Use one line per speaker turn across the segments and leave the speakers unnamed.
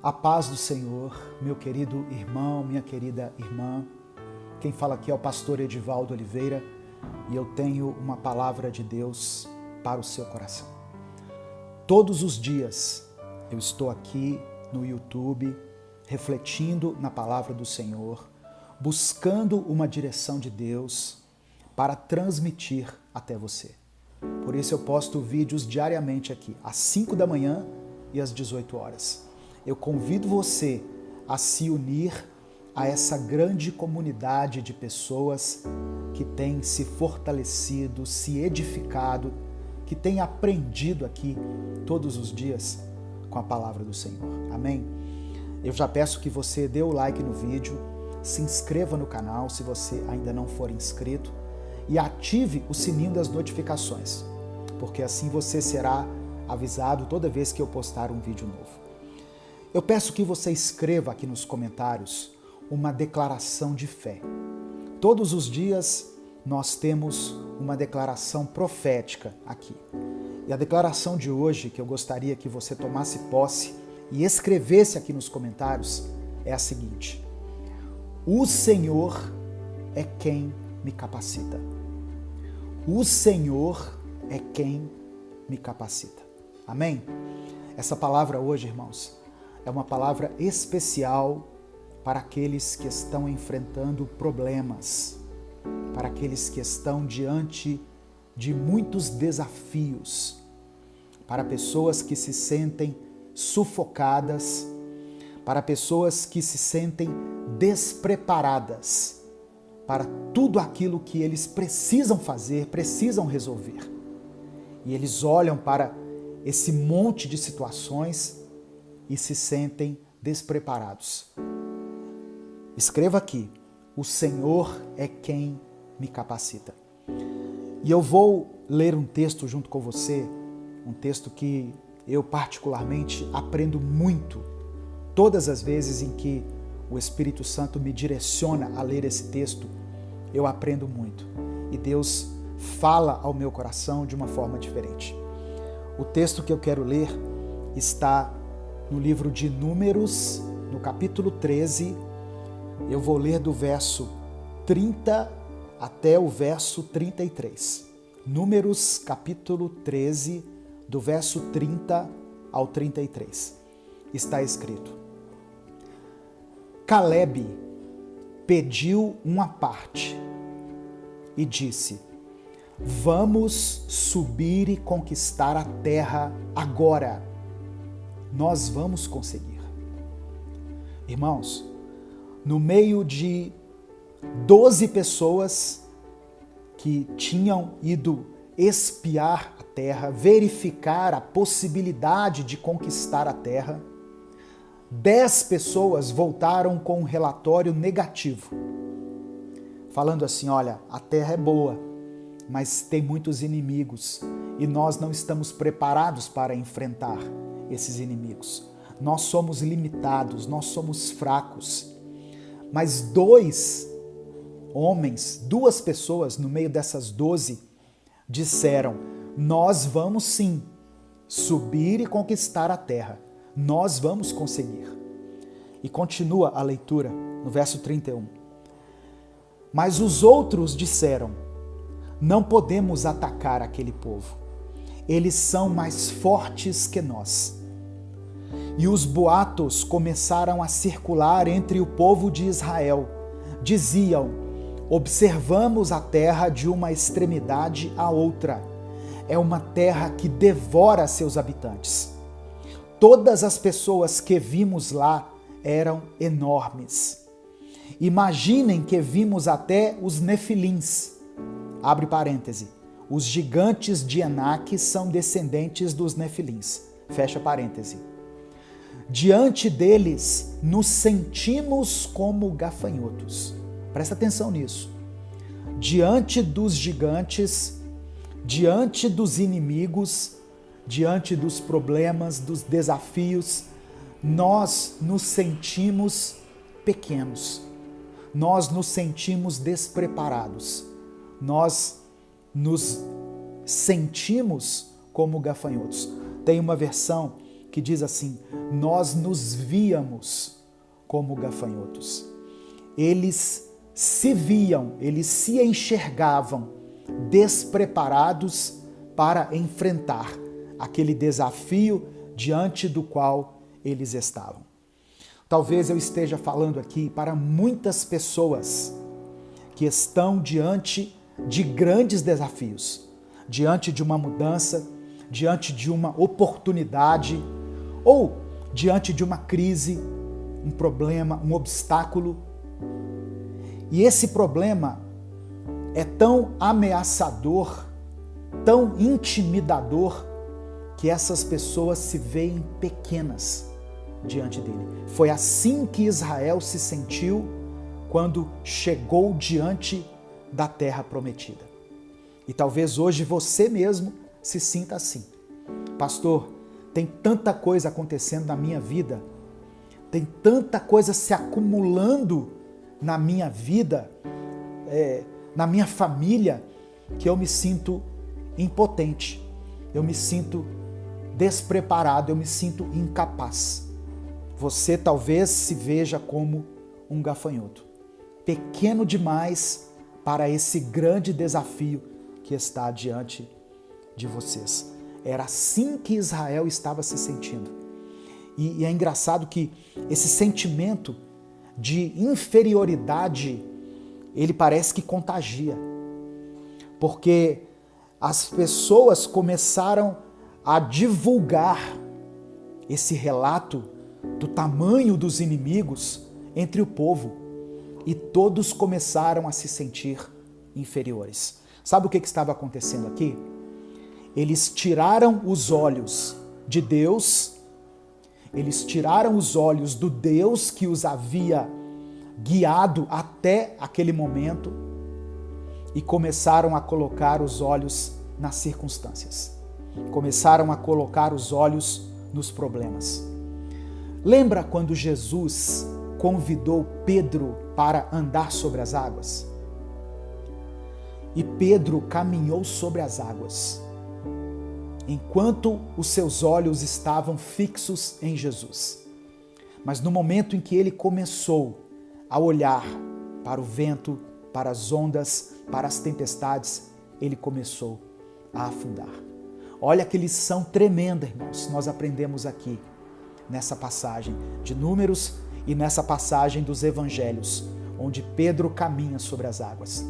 A paz do Senhor, meu querido irmão, minha querida irmã. Quem fala aqui é o pastor Edivaldo Oliveira e eu tenho uma palavra de Deus para o seu coração. Todos os dias eu estou aqui no YouTube refletindo na palavra do Senhor, buscando uma direção de Deus para transmitir até você. Por isso eu posto vídeos diariamente aqui, às 5 da manhã e às 18 horas. Eu convido você a se unir a essa grande comunidade de pessoas que tem se fortalecido, se edificado, que tem aprendido aqui todos os dias com a palavra do Senhor. Amém? Eu já peço que você dê o like no vídeo, se inscreva no canal se você ainda não for inscrito e ative o sininho das notificações, porque assim você será avisado toda vez que eu postar um vídeo novo. Eu peço que você escreva aqui nos comentários uma declaração de fé. Todos os dias nós temos uma declaração profética aqui. E a declaração de hoje, que eu gostaria que você tomasse posse e escrevesse aqui nos comentários, é a seguinte: o Senhor é quem me capacita. O Senhor é quem me capacita. Amém? Essa palavra hoje, irmãos, é uma palavra especial para aqueles que estão enfrentando problemas, para aqueles que estão diante de muitos desafios, para pessoas que se sentem sufocadas, para pessoas que se sentem despreparadas para tudo aquilo que eles precisam fazer, precisam resolver. E eles olham para esse monte de situações e se sentem despreparados. Escreva aqui: o Senhor é quem me capacita. E eu vou ler um texto junto com você, um texto que eu particularmente aprendo muito. Todas as vezes em que o Espírito Santo me direciona a ler esse texto, eu aprendo muito. E Deus fala ao meu coração de uma forma diferente. O texto que eu quero ler está no livro de Números, no capítulo 13, eu vou ler do verso 30 até o verso 33. Números, capítulo 13, do verso 30 ao 33. Está escrito: Calebe pediu uma parte e disse: vamos subir e conquistar a terra agora. Nós vamos conseguir. Irmãos, no meio de 12 pessoas que tinham ido espiar a terra, verificar a possibilidade de conquistar a terra, 10 pessoas voltaram com um relatório negativo, falando assim: olha, a terra é boa, mas tem muitos inimigos e nós não estamos preparados para enfrentar esses inimigos. Nós somos limitados, nós somos fracos. Mas 2 homens, 2 pessoas no meio dessas 12 disseram: nós vamos sim subir e conquistar a terra. Nós vamos conseguir. E continua a leitura no verso 31. Mas os outros disseram: não podemos atacar aquele povo. Eles são mais fortes que nós. E os boatos começaram a circular entre o povo de Israel. Diziam: observamos a terra de uma extremidade à outra. É uma terra que devora seus habitantes. Todas as pessoas que vimos lá eram enormes. Imaginem que vimos até os nefilins. Abre parêntese. Os gigantes de Enaque são descendentes dos nefilins. Fecha parêntese. Diante deles, nos sentimos como gafanhotos. Presta atenção nisso. Diante dos gigantes, diante dos inimigos, diante dos problemas, dos desafios, nós nos sentimos pequenos. Nós nos sentimos despreparados. Nós nos sentimos como gafanhotos. Tem uma versão que diz assim: nós nos víamos como gafanhotos. Eles se viam, eles se enxergavam despreparados para enfrentar aquele desafio diante do qual eles estavam. Talvez eu esteja falando aqui para muitas pessoas que estão diante de grandes desafios, diante de uma mudança, diante de uma oportunidade ou diante de uma crise, um problema, um obstáculo. E esse problema é tão ameaçador, tão intimidador, que essas pessoas se veem pequenas diante dele. Foi assim que Israel se sentiu quando chegou diante da terra prometida. E talvez hoje você mesmo se sinta assim. Pastor, tem tanta coisa acontecendo na minha vida, tem tanta coisa se acumulando na minha vida, na minha família, que eu me sinto impotente, eu me sinto despreparado, eu me sinto incapaz. Você talvez se veja como um gafanhoto, pequeno demais para esse grande desafio que está diante de vocês. Era assim que Israel estava se sentindo. E é engraçado que esse sentimento de inferioridade, ele parece que contagia. Porque as pessoas começaram a divulgar esse relato do tamanho dos inimigos entre o povo e todos começaram a se sentir inferiores. Sabe o que estava acontecendo aqui? Eles tiraram os olhos de Deus, eles tiraram os olhos do Deus que os havia guiado até aquele momento e começaram a colocar os olhos nas circunstâncias. Começaram a colocar os olhos nos problemas. Lembra quando Jesus convidou Pedro para andar sobre as águas? E Pedro caminhou sobre as águas, enquanto os seus olhos estavam fixos em Jesus. Mas no momento em que ele começou a olhar para o vento, para as ondas, para as tempestades, ele começou a afundar. Olha que lição tremenda, irmãos, nós aprendemos aqui nessa passagem de Números e nessa passagem dos Evangelhos, onde Pedro caminha sobre as águas.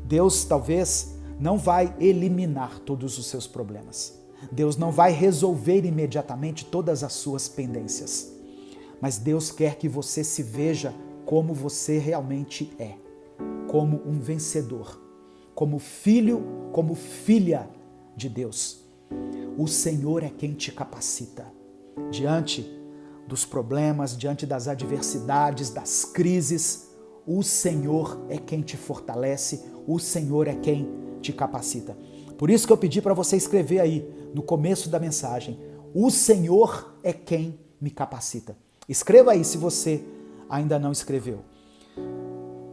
Deus talvez não vai eliminar todos os seus problemas. Deus não vai resolver imediatamente todas as suas pendências. Mas Deus quer que você se veja como você realmente é, como um vencedor, como filho, como filha de Deus. O Senhor é quem te capacita. Diante dos problemas, diante das adversidades, das crises, o Senhor é quem te fortalece, o Senhor é quem te capacita. Por isso que eu pedi para você escrever aí, no começo da mensagem, o Senhor é quem me capacita. Escreva aí se você ainda não escreveu.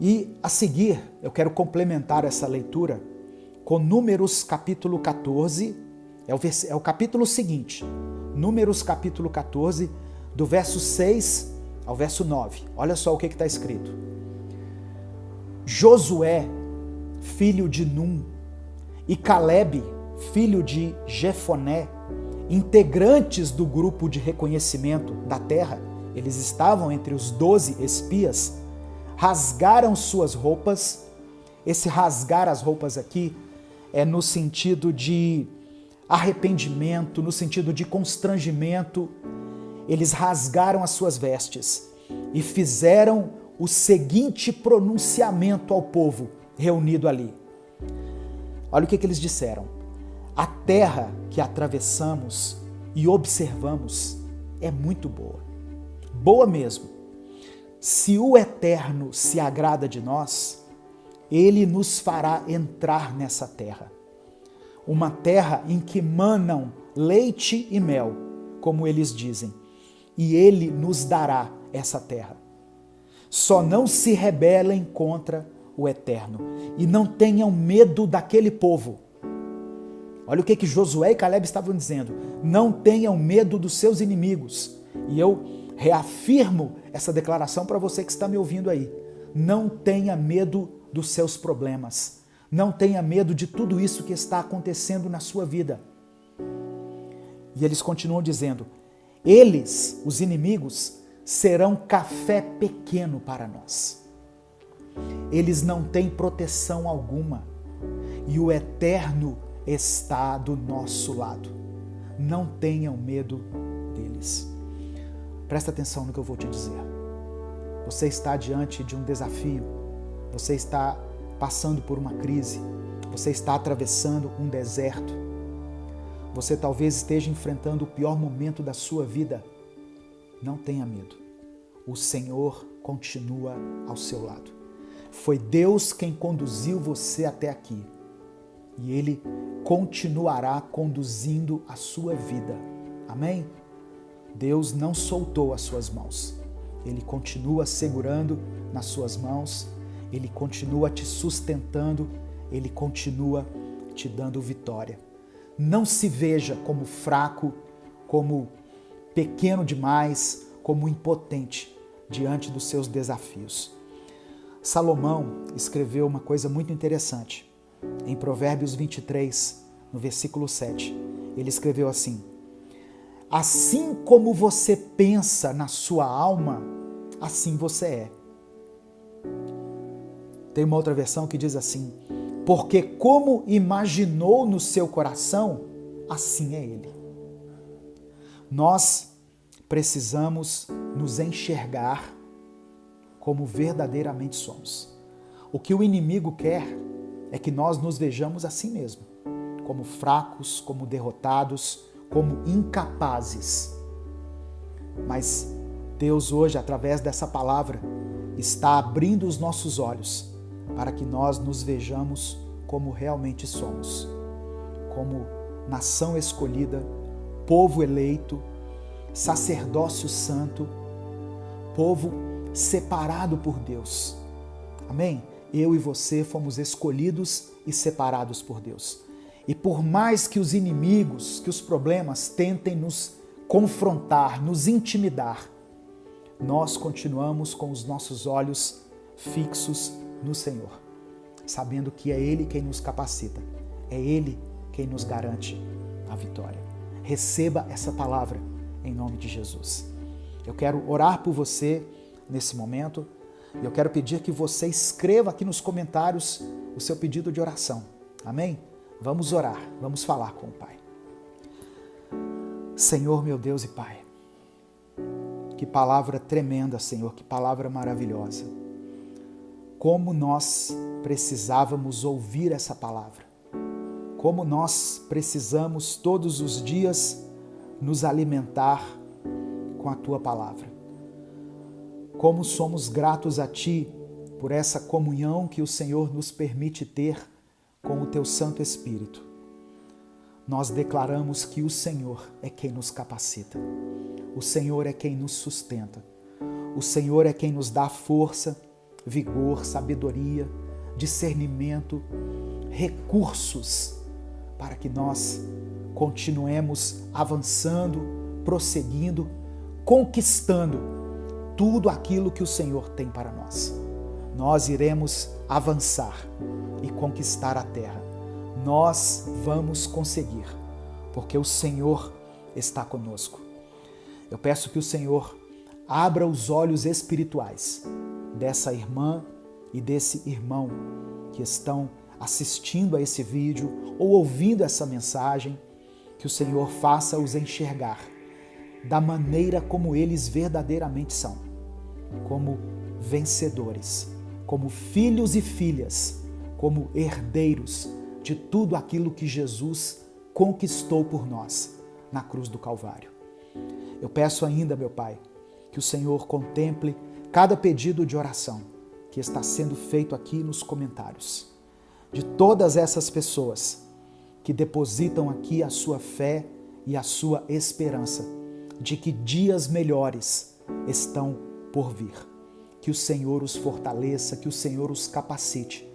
E a seguir, eu quero complementar essa leitura com Números capítulo 14, é o capítulo seguinte, Números capítulo 14, do verso 6 ao verso 9. Olha só o que está escrito. Josué, filho de Num, e Calebe, filho de Jefoné, integrantes do grupo de reconhecimento da terra, eles estavam entre os 12 espias, rasgaram suas roupas. Esse rasgar as roupas aqui é no sentido de arrependimento, no sentido de constrangimento. Eles rasgaram as suas vestes e fizeram o seguinte pronunciamento ao povo reunido ali. Olha o que eles disseram. A terra que atravessamos e observamos é muito boa. Boa mesmo. Se o Eterno se agrada de nós, Ele nos fará entrar nessa terra. Uma terra em que manam leite e mel, como eles dizem, e Ele nos dará essa terra. Só não se rebelem contra o Eterno e não tenham medo daquele povo. Olha o que Josué e Caleb estavam dizendo. Não tenham medo dos seus inimigos. E eu reafirmo essa declaração para você que está me ouvindo aí. Não tenha medo dos seus problemas. Não tenha medo de tudo isso que está acontecendo na sua vida. E eles continuam dizendo, eles, os inimigos, serão café pequeno para nós. Eles não têm proteção alguma. E o Eterno está do nosso lado. Não tenham medo deles. Presta atenção no que eu vou te dizer. Você está diante de um desafio. Você está passando por uma crise. Você está atravessando um deserto. Você talvez esteja enfrentando o pior momento da sua vida. Não tenha medo. O Senhor continua ao seu lado. Foi Deus quem conduziu você até aqui. E Ele continuará conduzindo a sua vida. Amém? Deus não soltou as suas mãos. Ele continua segurando nas suas mãos. Ele continua te sustentando. Ele continua te dando vitória. Não se veja como fraco, como pequeno demais, como impotente diante dos seus desafios. Salomão escreveu uma coisa muito interessante. Em Provérbios 23, no versículo 7, ele escreveu assim: assim como você pensa na sua alma, assim você é. Tem uma outra versão que diz assim: porque como imaginou no seu coração, assim é ele. Nós precisamos nos enxergar como verdadeiramente somos. O que o inimigo quer é que nós nos vejamos assim mesmo, como fracos, como derrotados, como incapazes. Mas Deus hoje, através dessa palavra, está abrindo os nossos olhos para que nós nos vejamos como realmente somos, como nação escolhida, povo eleito, sacerdócio santo, povo separado por Deus. Amém? Eu e você fomos escolhidos e separados por Deus. E por mais que os inimigos, que os problemas tentem nos confrontar, nos intimidar, nós continuamos com os nossos olhos fixos no Senhor, sabendo que é Ele quem nos capacita, é Ele quem nos garante a vitória. Receba essa palavra em nome de Jesus. Eu quero orar por você nesse momento e eu quero pedir que você escreva aqui nos comentários o seu pedido de oração. Amém? Vamos orar, vamos falar com o Pai. Senhor, meu Deus e Pai, que palavra tremenda, Senhor, que palavra maravilhosa. Como nós precisávamos ouvir essa palavra. Como nós precisamos todos os dias nos alimentar com a Tua palavra. Como somos gratos a Ti por essa comunhão que o Senhor nos permite ter com o Teu Santo Espírito. Nós declaramos que o Senhor é quem nos capacita. O Senhor é quem nos sustenta. O Senhor é quem nos dá força, vigor, sabedoria, discernimento, recursos para que nós continuemos avançando, prosseguindo, conquistando tudo aquilo que o Senhor tem para nós. Nós iremos avançar e conquistar a terra. Nós vamos conseguir, porque o Senhor está conosco. Eu peço que o Senhor abra os olhos espirituais dessa irmã e desse irmão que estão assistindo a esse vídeo ou ouvindo essa mensagem, que o Senhor faça-os enxergar da maneira como eles verdadeiramente são, como vencedores, como filhos e filhas, como herdeiros de tudo aquilo que Jesus conquistou por nós na cruz do Calvário. Eu peço ainda, meu Pai, que o Senhor contemple cada pedido de oração que está sendo feito aqui nos comentários, de todas essas pessoas que depositam aqui a sua fé e a sua esperança de que dias melhores estão por vir. Que o Senhor os fortaleça, que o Senhor os capacite,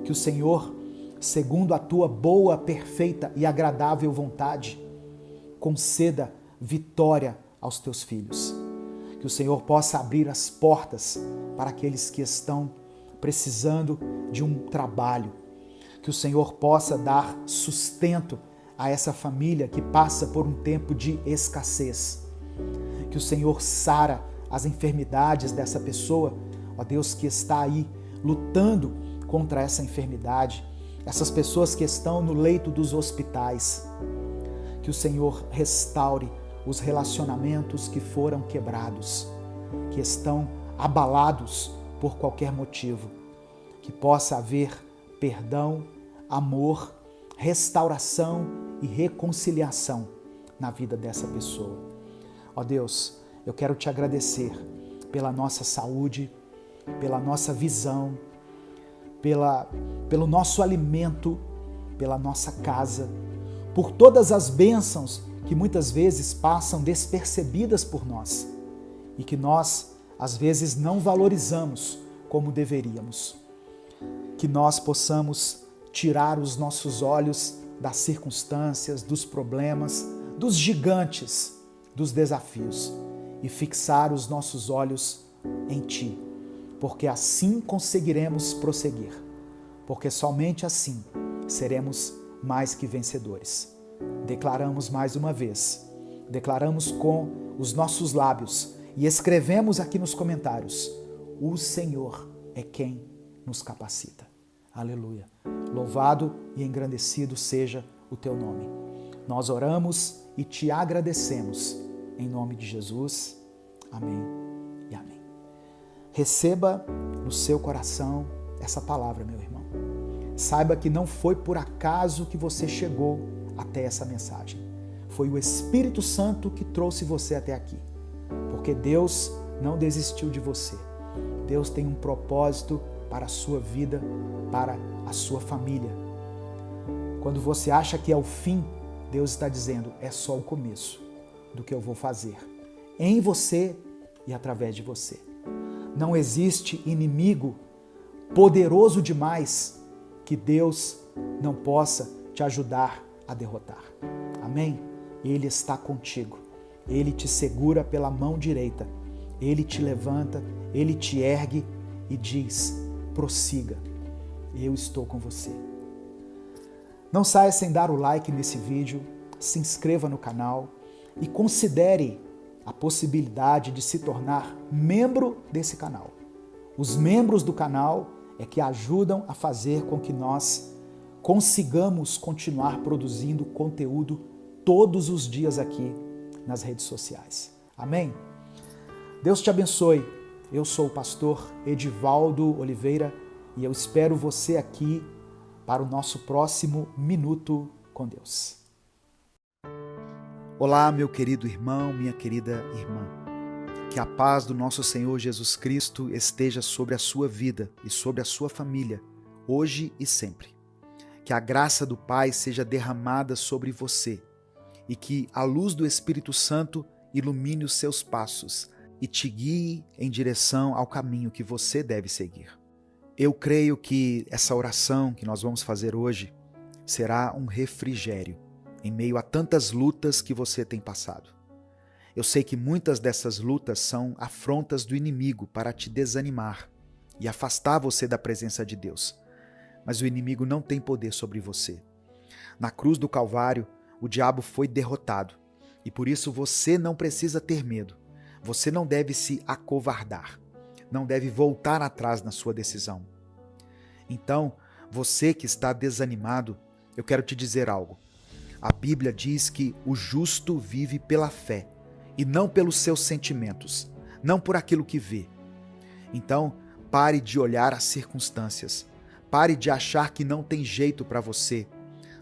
que o Senhor segundo a tua boa, perfeita e agradável vontade, conceda vitória aos teus filhos. Que o Senhor possa abrir as portas para aqueles que estão precisando de um trabalho. Que o Senhor possa dar sustento a essa família que passa por um tempo de escassez. Que o Senhor sara as enfermidades dessa pessoa, ó Deus, que está aí lutando contra essa enfermidade, essas pessoas que estão no leito dos hospitais. Que o Senhor restaure os relacionamentos que foram quebrados, que estão abalados por qualquer motivo. Que possa haver perdão, amor, restauração e reconciliação na vida dessa pessoa. Ó Deus, eu quero te agradecer pela nossa saúde, pela nossa visão, pelo nosso alimento, pela nossa casa, por todas as bênçãos que muitas vezes passam despercebidas por nós e que nós, às vezes, não valorizamos como deveríamos. Que nós possamos tirar os nossos olhos das circunstâncias, dos problemas, dos gigantes, dos desafios e fixar os nossos olhos em Ti, porque assim conseguiremos prosseguir, porque somente assim seremos mais que vencedores. Declaramos mais uma vez, declaramos com os nossos lábios e escrevemos aqui nos comentários: o Senhor é quem nos capacita. Aleluia. Louvado e engrandecido seja o teu nome. Nós oramos e te agradecemos em nome de Jesus. Amém e amém. Receba no seu coração essa palavra, meu irmão. Saiba que não foi por acaso que você chegou até essa mensagem. Foi o Espírito Santo que trouxe você até aqui. Porque Deus não desistiu de você. Deus tem um propósito para a sua vida, para a sua família. Quando você acha que é o fim, Deus está dizendo, é só o começo do que eu vou fazer em você e através de você. Não existe inimigo poderoso demais que Deus não possa te ajudar a derrotar. Amém? Ele está contigo. Ele te segura pela mão direita. Ele te levanta, Ele te ergue e diz, prossiga. Eu estou com você. Não saia sem dar o like nesse vídeo, se inscreva no canal e considere a possibilidade de se tornar membro desse canal. Os membros do canal é que ajudam a fazer com que nós consigamos continuar produzindo conteúdo todos os dias aqui nas redes sociais. Amém? Deus te abençoe. Eu sou o pastor Edivaldo Oliveira e eu espero você aqui para o nosso próximo Minuto com Deus. Olá, meu querido irmão, minha querida irmã. Que a paz do nosso Senhor Jesus Cristo esteja sobre a sua vida e sobre a sua família, hoje e sempre. Que a graça do Pai seja derramada sobre você e que a luz do Espírito Santo ilumine os seus passos e te guie em direção ao caminho que você deve seguir. Eu creio que essa oração que nós vamos fazer hoje será um refrigério em meio a tantas lutas que você tem passado. Eu sei que muitas dessas lutas são afrontas do inimigo para te desanimar e afastar você da presença de Deus. Mas o inimigo não tem poder sobre você. Na cruz do Calvário, o diabo foi derrotado e por isso você não precisa ter medo. Você não deve se acovardar, não deve voltar atrás na sua decisão. Então, você que está desanimado, eu quero te dizer algo. A Bíblia diz que o justo vive pela fé e não pelos seus sentimentos, não por aquilo que vê. Então, pare de olhar as circunstâncias, pare de achar que não tem jeito para você,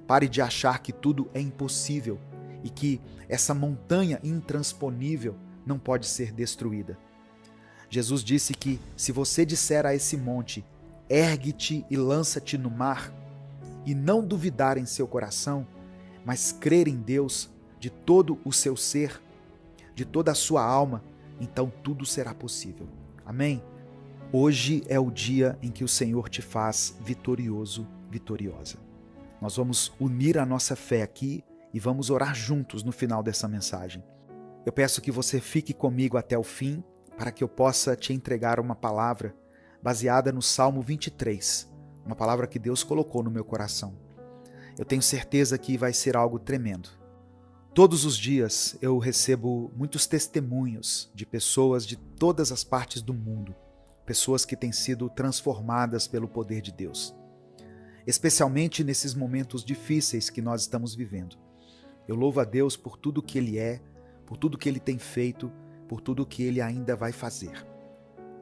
pare de achar que tudo é impossível e que essa montanha intransponível não pode ser destruída. Jesus disse que se você disser a esse monte, ergue-te e lança-te no mar, e não duvidar em seu coração, mas crer em Deus de todo o seu ser, de toda a sua alma, então tudo será possível. Amém? Hoje é o dia em que o Senhor te faz vitorioso, vitoriosa. Nós vamos unir a nossa fé aqui e vamos orar juntos no final dessa mensagem. Eu peço que você fique comigo até o fim, para que eu possa te entregar uma palavra baseada no Salmo 23, uma palavra que Deus colocou no meu coração. Eu tenho certeza que vai ser algo tremendo. Todos os dias eu recebo muitos testemunhos de pessoas de todas as partes do mundo, pessoas que têm sido transformadas pelo poder de Deus, especialmente nesses momentos difíceis que nós estamos vivendo. Eu louvo a Deus por tudo que Ele é, por tudo que Ele tem feito, por tudo que Ele ainda vai fazer.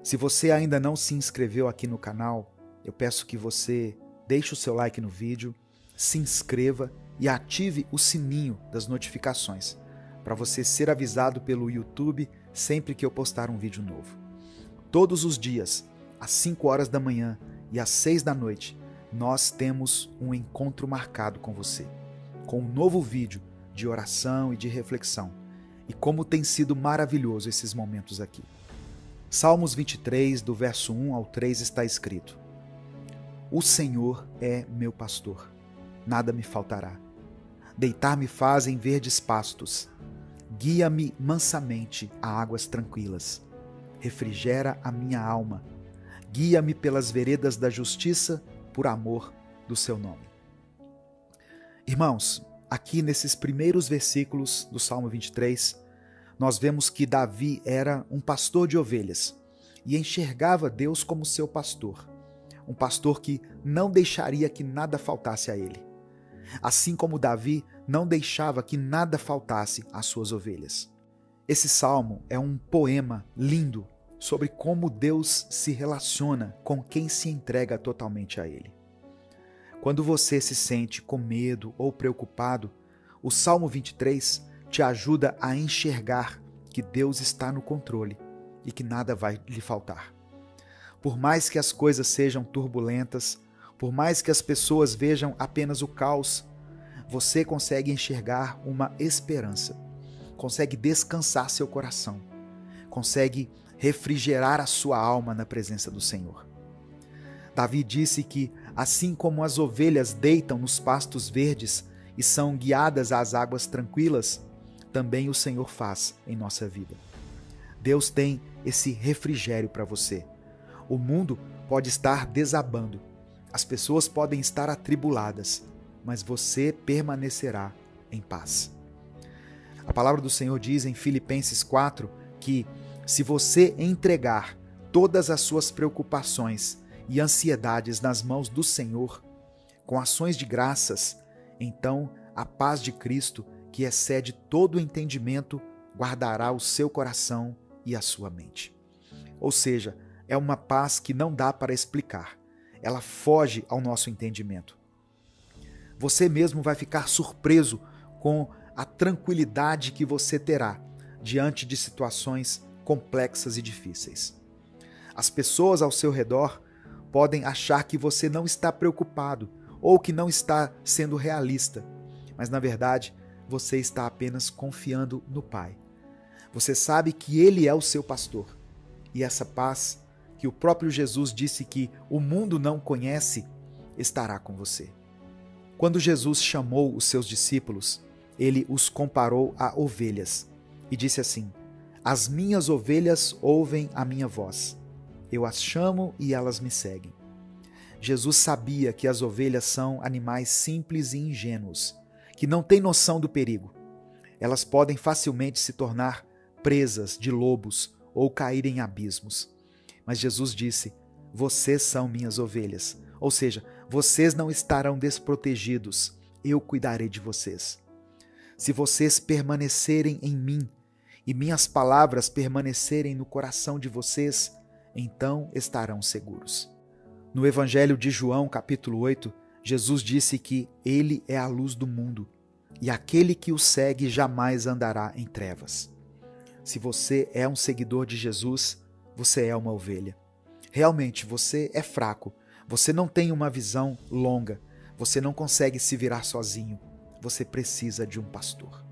Se você ainda não se inscreveu aqui no canal, eu peço que você deixe o seu like no vídeo, se inscreva e ative o sininho das notificações, para você ser avisado pelo YouTube sempre que eu postar um vídeo novo. Todos os dias, às 5 horas da manhã e às 6 da noite, nós temos um encontro marcado com você, com um novo vídeo de oração e de reflexão. E como tem sido maravilhoso esses momentos aqui. Salmos 23, do verso 1 ao 3 está escrito: O Senhor é meu pastor, nada me faltará. Deitar-me faz em verdes pastos. Guia-me mansamente a águas tranquilas. Refrigera a minha alma. Guia-me pelas veredas da justiça, por amor do seu nome. Irmãos, aqui nesses primeiros versículos do Salmo 23, nós vemos que Davi era um pastor de ovelhas e enxergava Deus como seu pastor, um pastor que não deixaria que nada faltasse a ele. Assim como Davi não deixava que nada faltasse às suas ovelhas. Esse salmo é um poema lindo sobre como Deus se relaciona com quem se entrega totalmente a Ele. Quando você se sente com medo ou preocupado, o Salmo 23 te ajuda a enxergar que Deus está no controle e que nada vai lhe faltar. Por mais que as coisas sejam turbulentas, por mais que as pessoas vejam apenas o caos, você consegue enxergar uma esperança, consegue descansar seu coração, consegue refrigerar a sua alma na presença do Senhor. Davi disse que, assim como as ovelhas deitam nos pastos verdes e são guiadas às águas tranquilas, também o Senhor faz em nossa vida. Deus tem esse refrigério para você. O mundo pode estar desabando, as pessoas podem estar atribuladas, mas você permanecerá em paz. A palavra do Senhor diz em Filipenses 4 que se você entregar todas as suas preocupações e ansiedades nas mãos do Senhor, com ações de graças, então a paz de Cristo, que excede todo o entendimento, guardará o seu coração e a sua mente. Ou seja, é uma paz que não dá para explicar. Ela foge ao nosso entendimento. Você mesmo vai ficar surpreso com a tranquilidade que você terá diante de situações complexas e difíceis. As pessoas ao seu redor podem achar que você não está preocupado ou que não está sendo realista, mas na verdade você está apenas confiando no Pai. Você sabe que Ele é o seu pastor e essa paz que o próprio Jesus disse que o mundo não conhece, estará com você. Quando Jesus chamou os seus discípulos, Ele os comparou a ovelhas e disse assim: As minhas ovelhas ouvem a minha voz. Eu as chamo e elas me seguem. Jesus sabia que as ovelhas são animais simples e ingênuos, que não têm noção do perigo. Elas podem facilmente se tornar presas de lobos ou cair em abismos. Mas Jesus disse: Vocês são minhas ovelhas, ou seja, vocês não estarão desprotegidos, eu cuidarei de vocês. Se vocês permanecerem em mim e minhas palavras permanecerem no coração de vocês, então estarão seguros. No Evangelho de João, capítulo 8, Jesus disse que Ele é a luz do mundo e aquele que o segue jamais andará em trevas. Se você é um seguidor de Jesus, você é uma ovelha. Realmente, você é fraco, você não tem uma visão longa, você não consegue se virar sozinho, você precisa de um pastor.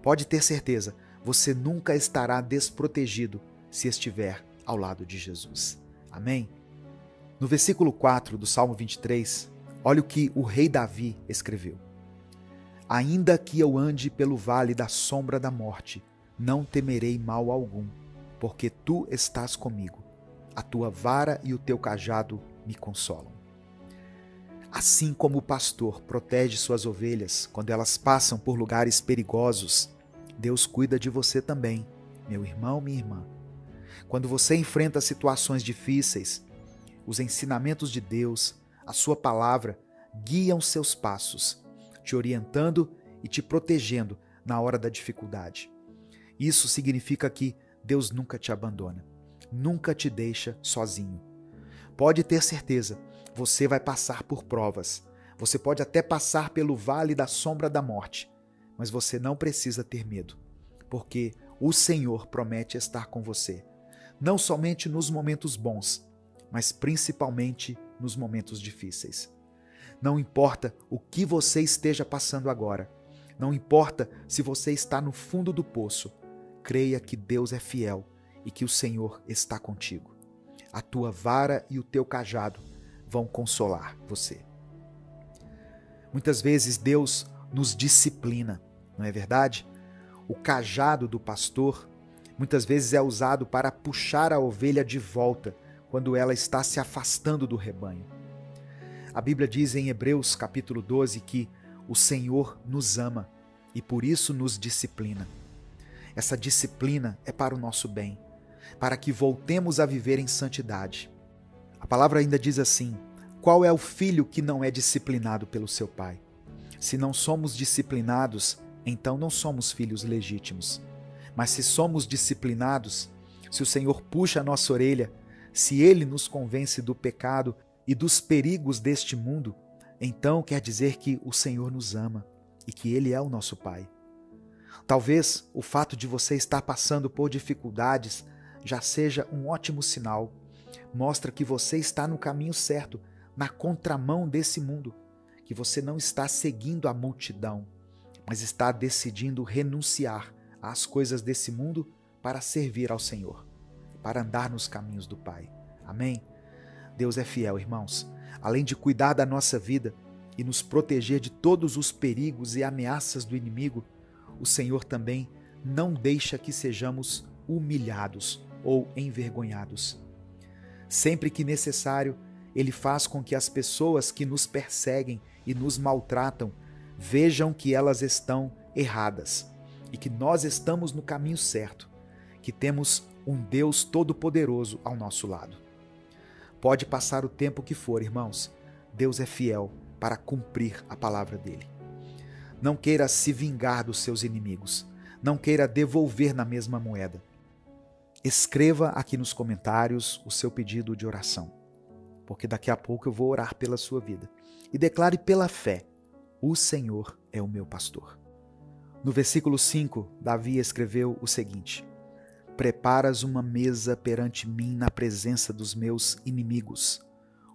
Pode ter certeza, você nunca estará desprotegido se estiver ao lado de Jesus. Amém? No versículo 4 do Salmo 23, Olha o que o rei Davi escreveu. Ainda que eu ande pelo vale da sombra da morte, não temerei mal algum, porque tu estás comigo. A tua vara e o teu cajado me consolam. Assim como o pastor protege suas ovelhas quando elas passam por lugares perigosos, Deus cuida de você também, meu irmão, minha irmã. Quando você enfrenta situações difíceis, os ensinamentos de Deus, a sua palavra, guiam seus passos, te orientando e te protegendo na hora da dificuldade. Isso significa que Deus nunca te abandona, nunca te deixa sozinho. Pode ter certeza, você vai passar por provas. Você pode até passar pelo vale da sombra da morte, mas você não precisa ter medo, porque o Senhor promete estar com você, não somente nos momentos bons, mas principalmente nos momentos difíceis. Não importa o que você esteja passando agora, não importa se você está no fundo do poço, creia que Deus é fiel e que o Senhor está contigo. A tua vara e o teu cajado vão consolar você. Muitas vezes Deus nos disciplina, não é verdade? O cajado do pastor muitas vezes é usado para puxar a ovelha de volta quando ela está se afastando do rebanho. A Bíblia diz em Hebreus capítulo 12 que o Senhor nos ama e por isso nos disciplina. Essa disciplina é para o nosso bem, para que voltemos a viver em santidade. A palavra ainda diz assim: qual é o filho que não é disciplinado pelo seu pai? Se não somos disciplinados, então não somos filhos legítimos. Mas se somos disciplinados, se o Senhor puxa a nossa orelha, se Ele nos convence do pecado e dos perigos deste mundo, então quer dizer que o Senhor nos ama e que Ele é o nosso Pai. Talvez o fato de você estar passando por dificuldades já seja um ótimo sinal. Mostra que você está no caminho certo, na contramão desse mundo, que você não está seguindo a multidão, mas está decidindo renunciar às coisas desse mundo para servir ao Senhor, para andar nos caminhos do Pai. Amém? Deus é fiel, irmãos. Além de cuidar da nossa vida e nos proteger de todos os perigos e ameaças do inimigo, o Senhor também não deixa que sejamos humilhados ou envergonhados. Sempre que necessário, Ele faz com que as pessoas que nos perseguem e nos maltratam vejam que elas estão erradas e que nós estamos no caminho certo, que temos um Deus Todo-Poderoso ao nosso lado. Pode passar o tempo que for, irmãos, Deus é fiel para cumprir a palavra dele. Não queira se vingar dos seus inimigos, não queira devolver na mesma moeda. Escreva aqui nos comentários o seu pedido de oração, porque daqui a pouco eu vou orar pela sua vida. E declare pela fé: o Senhor é o meu pastor. No versículo 5, Davi escreveu o seguinte: preparas uma mesa perante mim na presença dos meus inimigos.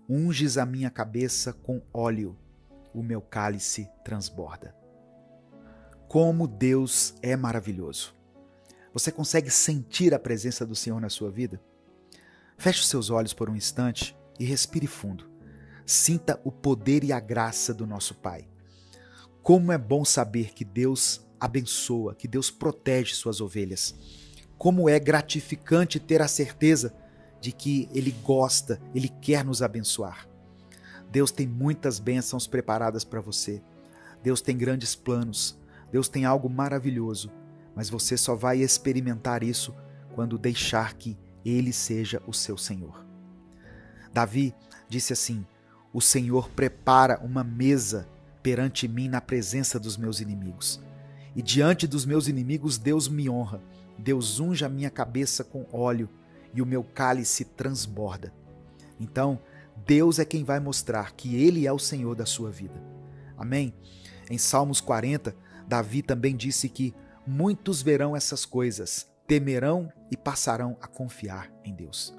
Unges a minha cabeça com óleo, o meu cálice transborda. Como Deus é maravilhoso! Você consegue sentir a presença do Senhor na sua vida? Feche os seus olhos por um instante e respire fundo. Sinta o poder e a graça do nosso Pai. Como é bom saber que Deus abençoa, que Deus protege suas ovelhas. Como é gratificante ter a certeza de que Ele gosta, Ele quer nos abençoar. Deus tem muitas bênçãos preparadas para você. Deus tem grandes planos. Deus tem algo maravilhoso. Mas você só vai experimentar isso quando deixar que Ele seja o seu Senhor. Davi disse assim: o Senhor prepara uma mesa perante mim na presença dos meus inimigos. E diante dos meus inimigos Deus me honra. Deus unge a minha cabeça com óleo e o meu cálice transborda. Então, Deus é quem vai mostrar que Ele é o Senhor da sua vida. Amém? Em Salmos 40, Davi também disse que muitos verão essas coisas, temerão e passarão a confiar em Deus.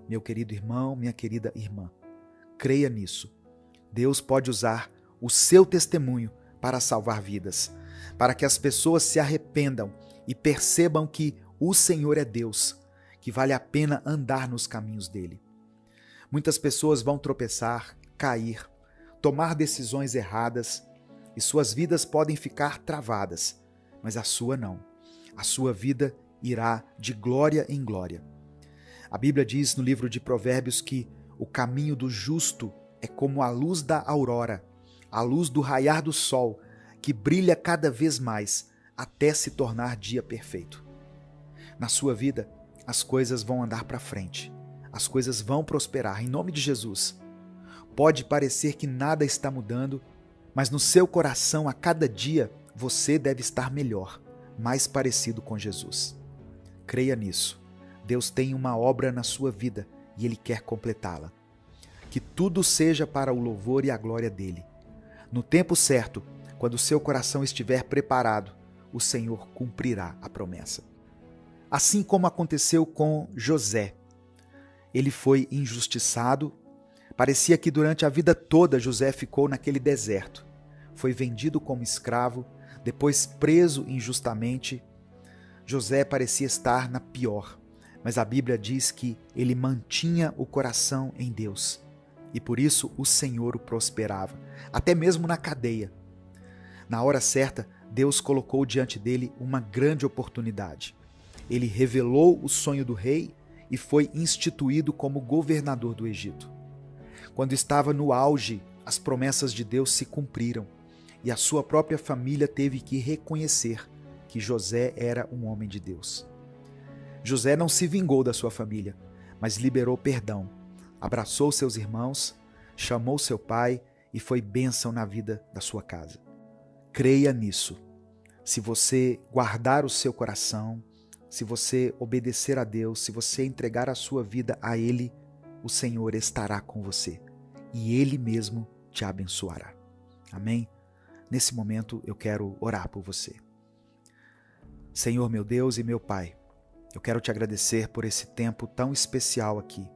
Meu querido irmão, minha querida irmã, creia nisso. Deus pode usar o seu testemunho para salvar vidas, para que as pessoas se arrependam e percebam que o Senhor é Deus, que vale a pena andar nos caminhos dele. Muitas pessoas vão tropeçar, cair, tomar decisões erradas e suas vidas podem ficar travadas, mas a sua não. A sua vida irá de glória em glória. A Bíblia diz no livro de Provérbios que o caminho do justo é como a luz da aurora, a luz do raiar do sol, que brilha cada vez mais até se tornar dia perfeito. Na sua vida, as coisas vão andar para frente, as coisas vão prosperar em nome de Jesus. Pode parecer que nada está mudando, mas no seu coração, a cada dia, você deve estar melhor, mais parecido com Jesus. Creia nisso. Deus tem uma obra na sua vida e Ele quer completá-la. Que tudo seja para o louvor e a glória dEle. No tempo certo, quando o seu coração estiver preparado, o Senhor cumprirá a promessa. Assim como aconteceu com José. Ele foi injustiçado. Parecia que durante a vida toda José ficou naquele deserto. Foi vendido como escravo, depois preso injustamente. José parecia estar na pior, mas a Bíblia diz que ele mantinha o coração em Deus. E por isso o Senhor o prosperava, até mesmo na cadeia. Na hora certa, Deus colocou diante dele uma grande oportunidade. Ele revelou o sonho do rei e foi instituído como governador do Egito. Quando estava no auge, as promessas de Deus se cumpriram e a sua própria família teve que reconhecer que José era um homem de Deus. José não se vingou da sua família, mas liberou perdão, abraçou seus irmãos, chamou seu pai e foi bênção na vida da sua casa. Creia nisso. Se você guardar o seu coração, se você obedecer a Deus, se você entregar a sua vida a Ele, o Senhor estará com você e Ele mesmo te abençoará. Amém? Nesse momento eu quero orar por você. Senhor, meu Deus e meu Pai, eu quero te agradecer por esse tempo tão especial aqui,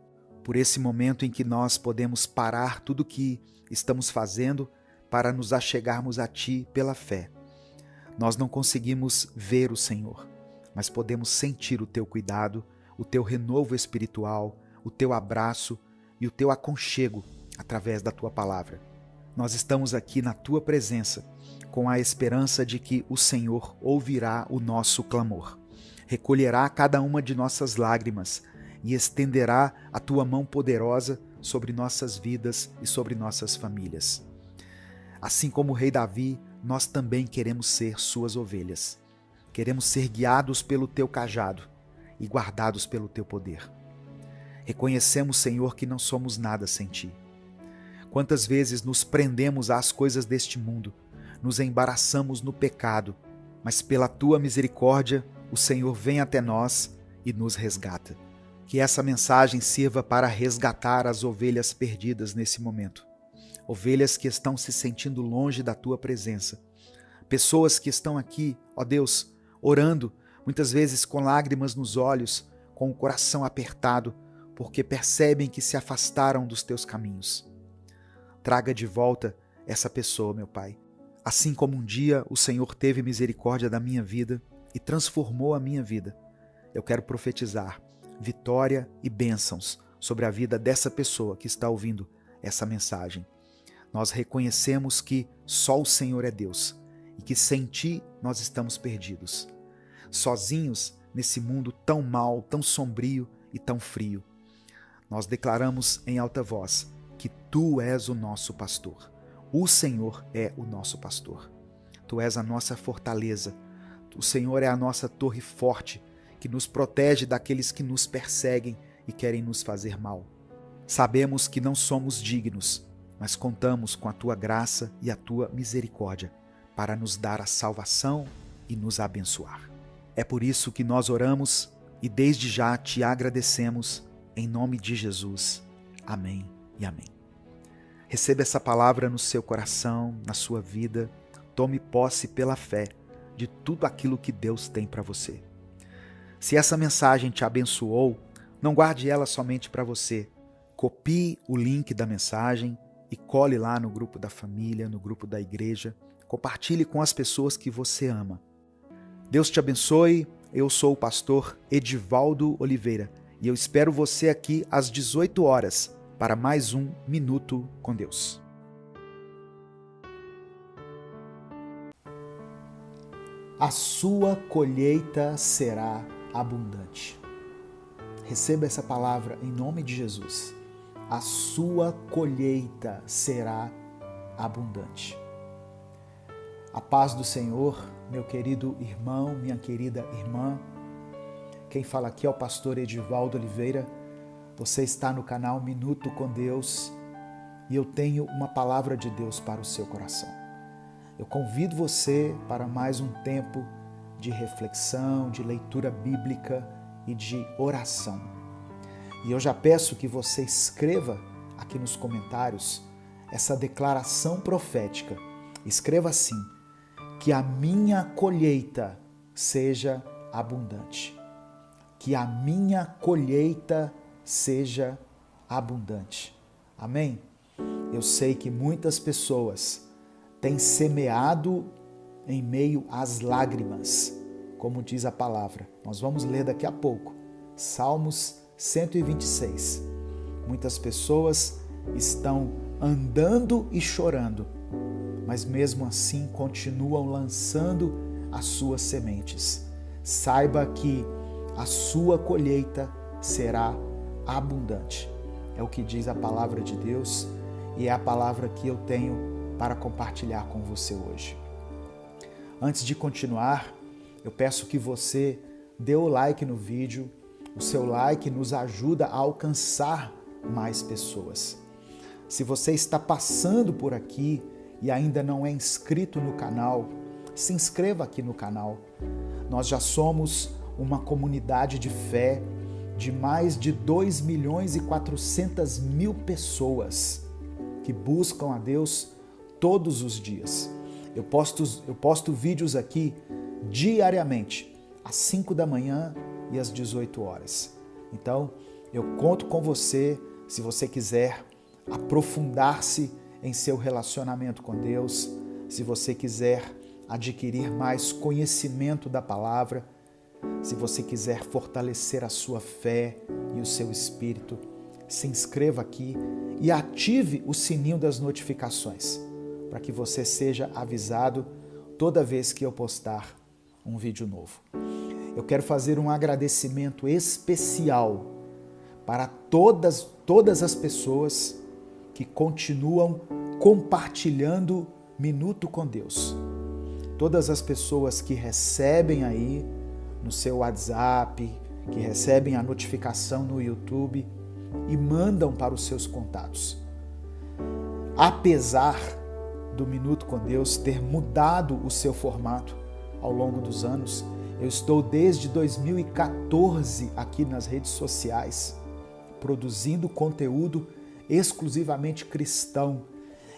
por esse momento em que nós podemos parar tudo o que estamos fazendo para nos achegarmos a Ti pela fé. Nós não conseguimos ver o Senhor, mas podemos sentir o Teu cuidado, o Teu renovo espiritual, o Teu abraço e o Teu aconchego através da Tua palavra. Nós estamos aqui na Tua presença com a esperança de que o Senhor ouvirá o nosso clamor, recolherá cada uma de nossas lágrimas e estenderá a Tua mão poderosa sobre nossas vidas e sobre nossas famílias. Assim como o rei Davi, nós também queremos ser suas ovelhas. Queremos ser guiados pelo Teu cajado e guardados pelo Teu poder. Reconhecemos, Senhor, que não somos nada sem Ti. Quantas vezes nos prendemos às coisas deste mundo, nos embaraçamos no pecado, mas pela Tua misericórdia, o Senhor vem até nós e nos resgata. Que essa mensagem sirva para resgatar as ovelhas perdidas nesse momento. Ovelhas que estão se sentindo longe da Tua presença. Pessoas que estão aqui, ó Deus, orando, muitas vezes com lágrimas nos olhos, com o coração apertado, porque percebem que se afastaram dos Teus caminhos. Traga de volta essa pessoa, meu Pai. Assim como um dia o Senhor teve misericórdia da minha vida e transformou a minha vida, eu quero profetizar vitória e bênçãos sobre a vida dessa pessoa que está ouvindo essa mensagem. Nós reconhecemos que só o Senhor é Deus e que sem Ti nós estamos perdidos, sozinhos nesse mundo tão mau, tão sombrio e tão frio. Nós declaramos em alta voz que Tu és o nosso pastor. O Senhor é o nosso pastor. Tu és a nossa fortaleza. O Senhor é a nossa torre forte que nos protege daqueles que nos perseguem e querem nos fazer mal. Sabemos que não somos dignos, mas contamos com a Tua graça e a Tua misericórdia para nos dar a salvação e nos abençoar. É por isso que nós oramos e desde já Te agradecemos em nome de Jesus. Amém e amém. Receba essa palavra no seu coração, na sua vida. Tome posse pela fé de tudo aquilo que Deus tem para você. Se essa mensagem te abençoou, não guarde ela somente para você. Copie o link da mensagem e cole lá no grupo da família, no grupo da igreja. Compartilhe com as pessoas que você ama. Deus te abençoe. Eu sou o pastor Edivaldo Oliveira e eu espero você aqui às 18 horas para mais um Minuto com Deus. a sua colheita será abundante. Receba essa palavra em nome de Jesus. A sua colheita será abundante. A paz do Senhor, meu querido irmão, minha querida irmã. Quem fala aqui é o pastor Edivaldo Oliveira. Você está no canal Minuto com Deus e eu tenho uma palavra de Deus para o seu coração. Eu convido você para mais um tempo de reflexão, de leitura bíblica e de oração. E eu já peço que você escreva aqui nos comentários essa declaração profética. Escreva assim: que a minha colheita seja abundante. Que a minha colheita seja abundante. Amém? Eu sei que muitas pessoas têm semeado em meio às lágrimas, como diz a palavra. Nós vamos ler daqui a pouco. Salmos 126. Muitas pessoas estão andando e chorando, mas mesmo assim continuam lançando as suas sementes. Saiba que a sua colheita será abundante. É o que diz a palavra de Deus e é a palavra que eu tenho para compartilhar com você hoje. Antes de continuar, eu peço que você dê o like no vídeo. O seu like nos ajuda a alcançar mais pessoas. Se você está passando por aqui e ainda não é inscrito no canal, se inscreva aqui no canal. Nós já somos uma comunidade de fé de mais de 2.400.000 pessoas que buscam a Deus todos os dias. Eu posto vídeos aqui diariamente, às 5 da manhã e às 18 horas. Então, eu conto com você se você quiser aprofundar-se em seu relacionamento com Deus, se você quiser adquirir mais conhecimento da palavra, se você quiser fortalecer a sua fé e o seu espírito, se inscreva aqui e ative o sininho das notificações para que você seja avisado toda vez que eu postar um vídeo novo. Eu quero fazer um agradecimento especial para todas as pessoas que continuam compartilhando Minuto com Deus. Todas as pessoas que recebem aí no seu WhatsApp, que recebem a notificação no YouTube e mandam para os seus contatos. Apesar do Minuto com Deus ter mudado o seu formato ao longo dos anos, eu estou desde 2014 aqui nas redes sociais, produzindo conteúdo exclusivamente cristão.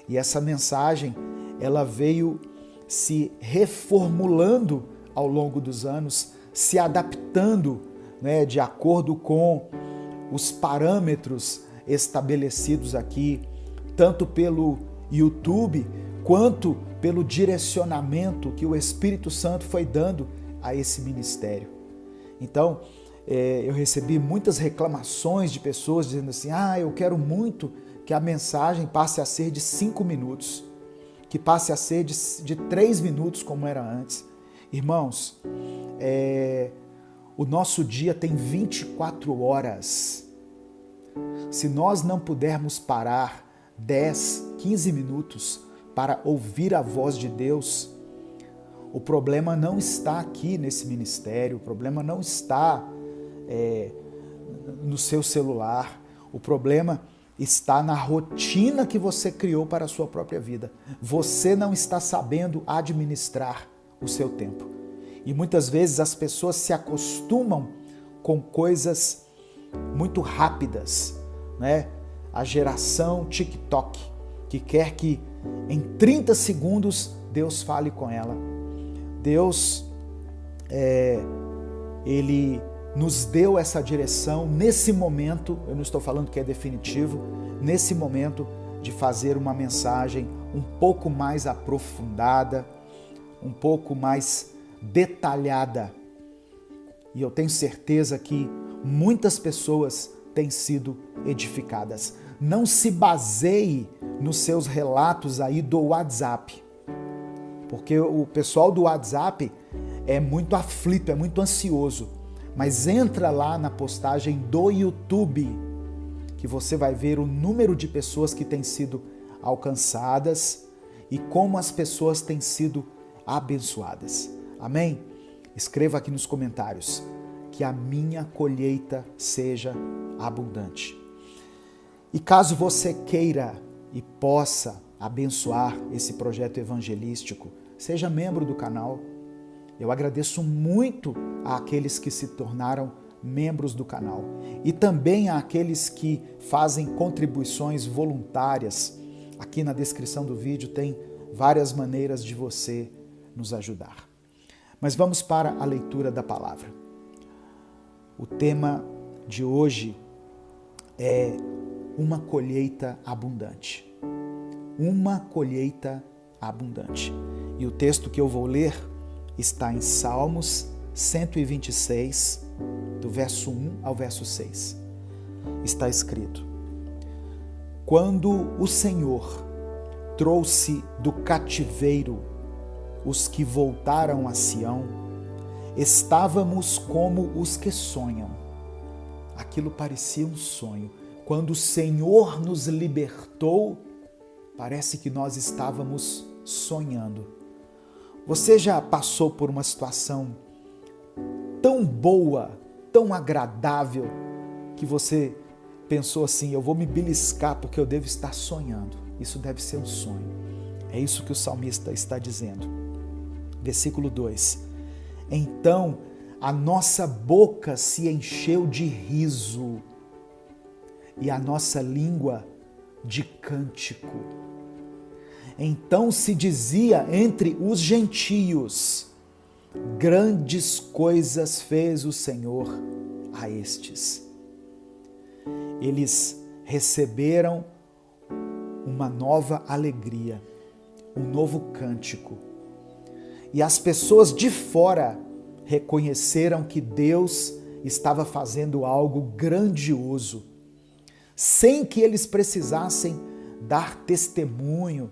E essa mensagem, ela veio se reformulando ao longo dos anos, se adaptando, de acordo com os parâmetros estabelecidos aqui, tanto pelo YouTube, quanto pelo direcionamento que o Espírito Santo foi dando a esse ministério. Então, eu recebi muitas reclamações de pessoas dizendo assim: eu quero muito que a mensagem passe a ser de 5 minutos, que passe a ser de 3 minutos como era antes. Irmãos, o nosso dia tem 24 horas. Se nós não pudermos parar 10, 15 minutos para ouvir a voz de Deus, o problema não está aqui nesse ministério, o problema não está no seu celular, o problema está na rotina que você criou para a sua própria vida. Você não está sabendo administrar o seu tempo. E muitas vezes as pessoas se acostumam com coisas muito rápidas, A geração TikTok, que quer que em 30 segundos Deus fale com ela. Deus, Ele nos deu essa direção nesse momento, eu não estou falando que é definitivo, nesse momento de fazer uma mensagem um pouco mais aprofundada, um pouco mais detalhada. E eu tenho certeza que muitas pessoas têm sido edificadas. Não se baseie nos seus relatos aí do WhatsApp, porque o pessoal do WhatsApp, é muito aflito, é muito ansioso, mas entra lá na postagem do YouTube, que você vai ver o número de pessoas que têm sido alcançadas e como as pessoas têm sido abençoadas. Amém? Escreva aqui nos comentários: que a minha colheita seja abundante. E caso você queira e possa abençoar esse projeto evangelístico, seja membro do canal. Eu agradeço muito àqueles que se tornaram membros do canal e também àqueles que fazem contribuições voluntárias. Aqui na descrição do vídeo tem várias maneiras de você nos ajudar. Mas vamos para a leitura da palavra. O tema de hoje é uma colheita abundante. Uma colheita abundante. E o texto que eu vou ler está em Salmos 126, do verso 1 ao verso 6. Está escrito: quando o Senhor trouxe do cativeiro os que voltaram a Sião, estávamos como os que sonham. Aquilo parecia um sonho. Quando o Senhor nos libertou, parece que nós estávamos sonhando. Você já passou por uma situação tão boa, tão agradável, que você pensou assim: eu vou me beliscar porque eu devo estar sonhando. Isso deve ser um sonho. É isso que o salmista está dizendo. Versículo 2. Então a nossa boca se encheu de riso e a nossa língua de cântico. Então se dizia entre os gentios: grandes coisas fez o Senhor a estes. Eles receberam uma nova alegria, um novo cântico. E as pessoas de fora reconheceram que Deus estava fazendo algo grandioso, sem que eles precisassem dar testemunho,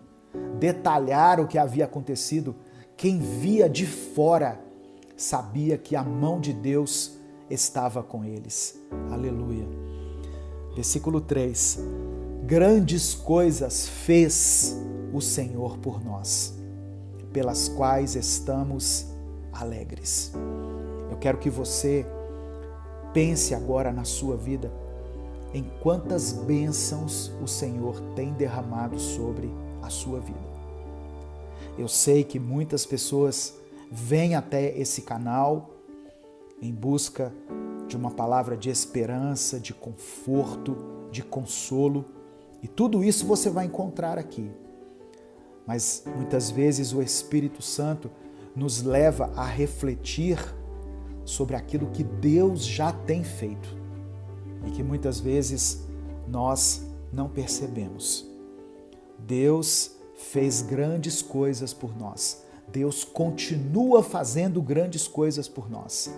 detalhar o que havia acontecido. Quem via de fora sabia que a mão de Deus estava com eles. Aleluia. Versículo 3. Grandes coisas fez o Senhor por nós, pelas quais estamos alegres. Eu quero que você pense agora na sua vida em quantas bênçãos o Senhor tem derramado sobre a sua vida. Eu sei que muitas pessoas vêm até esse canal em busca de uma palavra de esperança, de conforto, de consolo, e tudo isso você vai encontrar aqui. Mas muitas vezes o Espírito Santo nos leva a refletir sobre aquilo que Deus já tem feito e que muitas vezes nós não percebemos. Deus fez grandes coisas por nós. Deus continua fazendo grandes coisas por nós.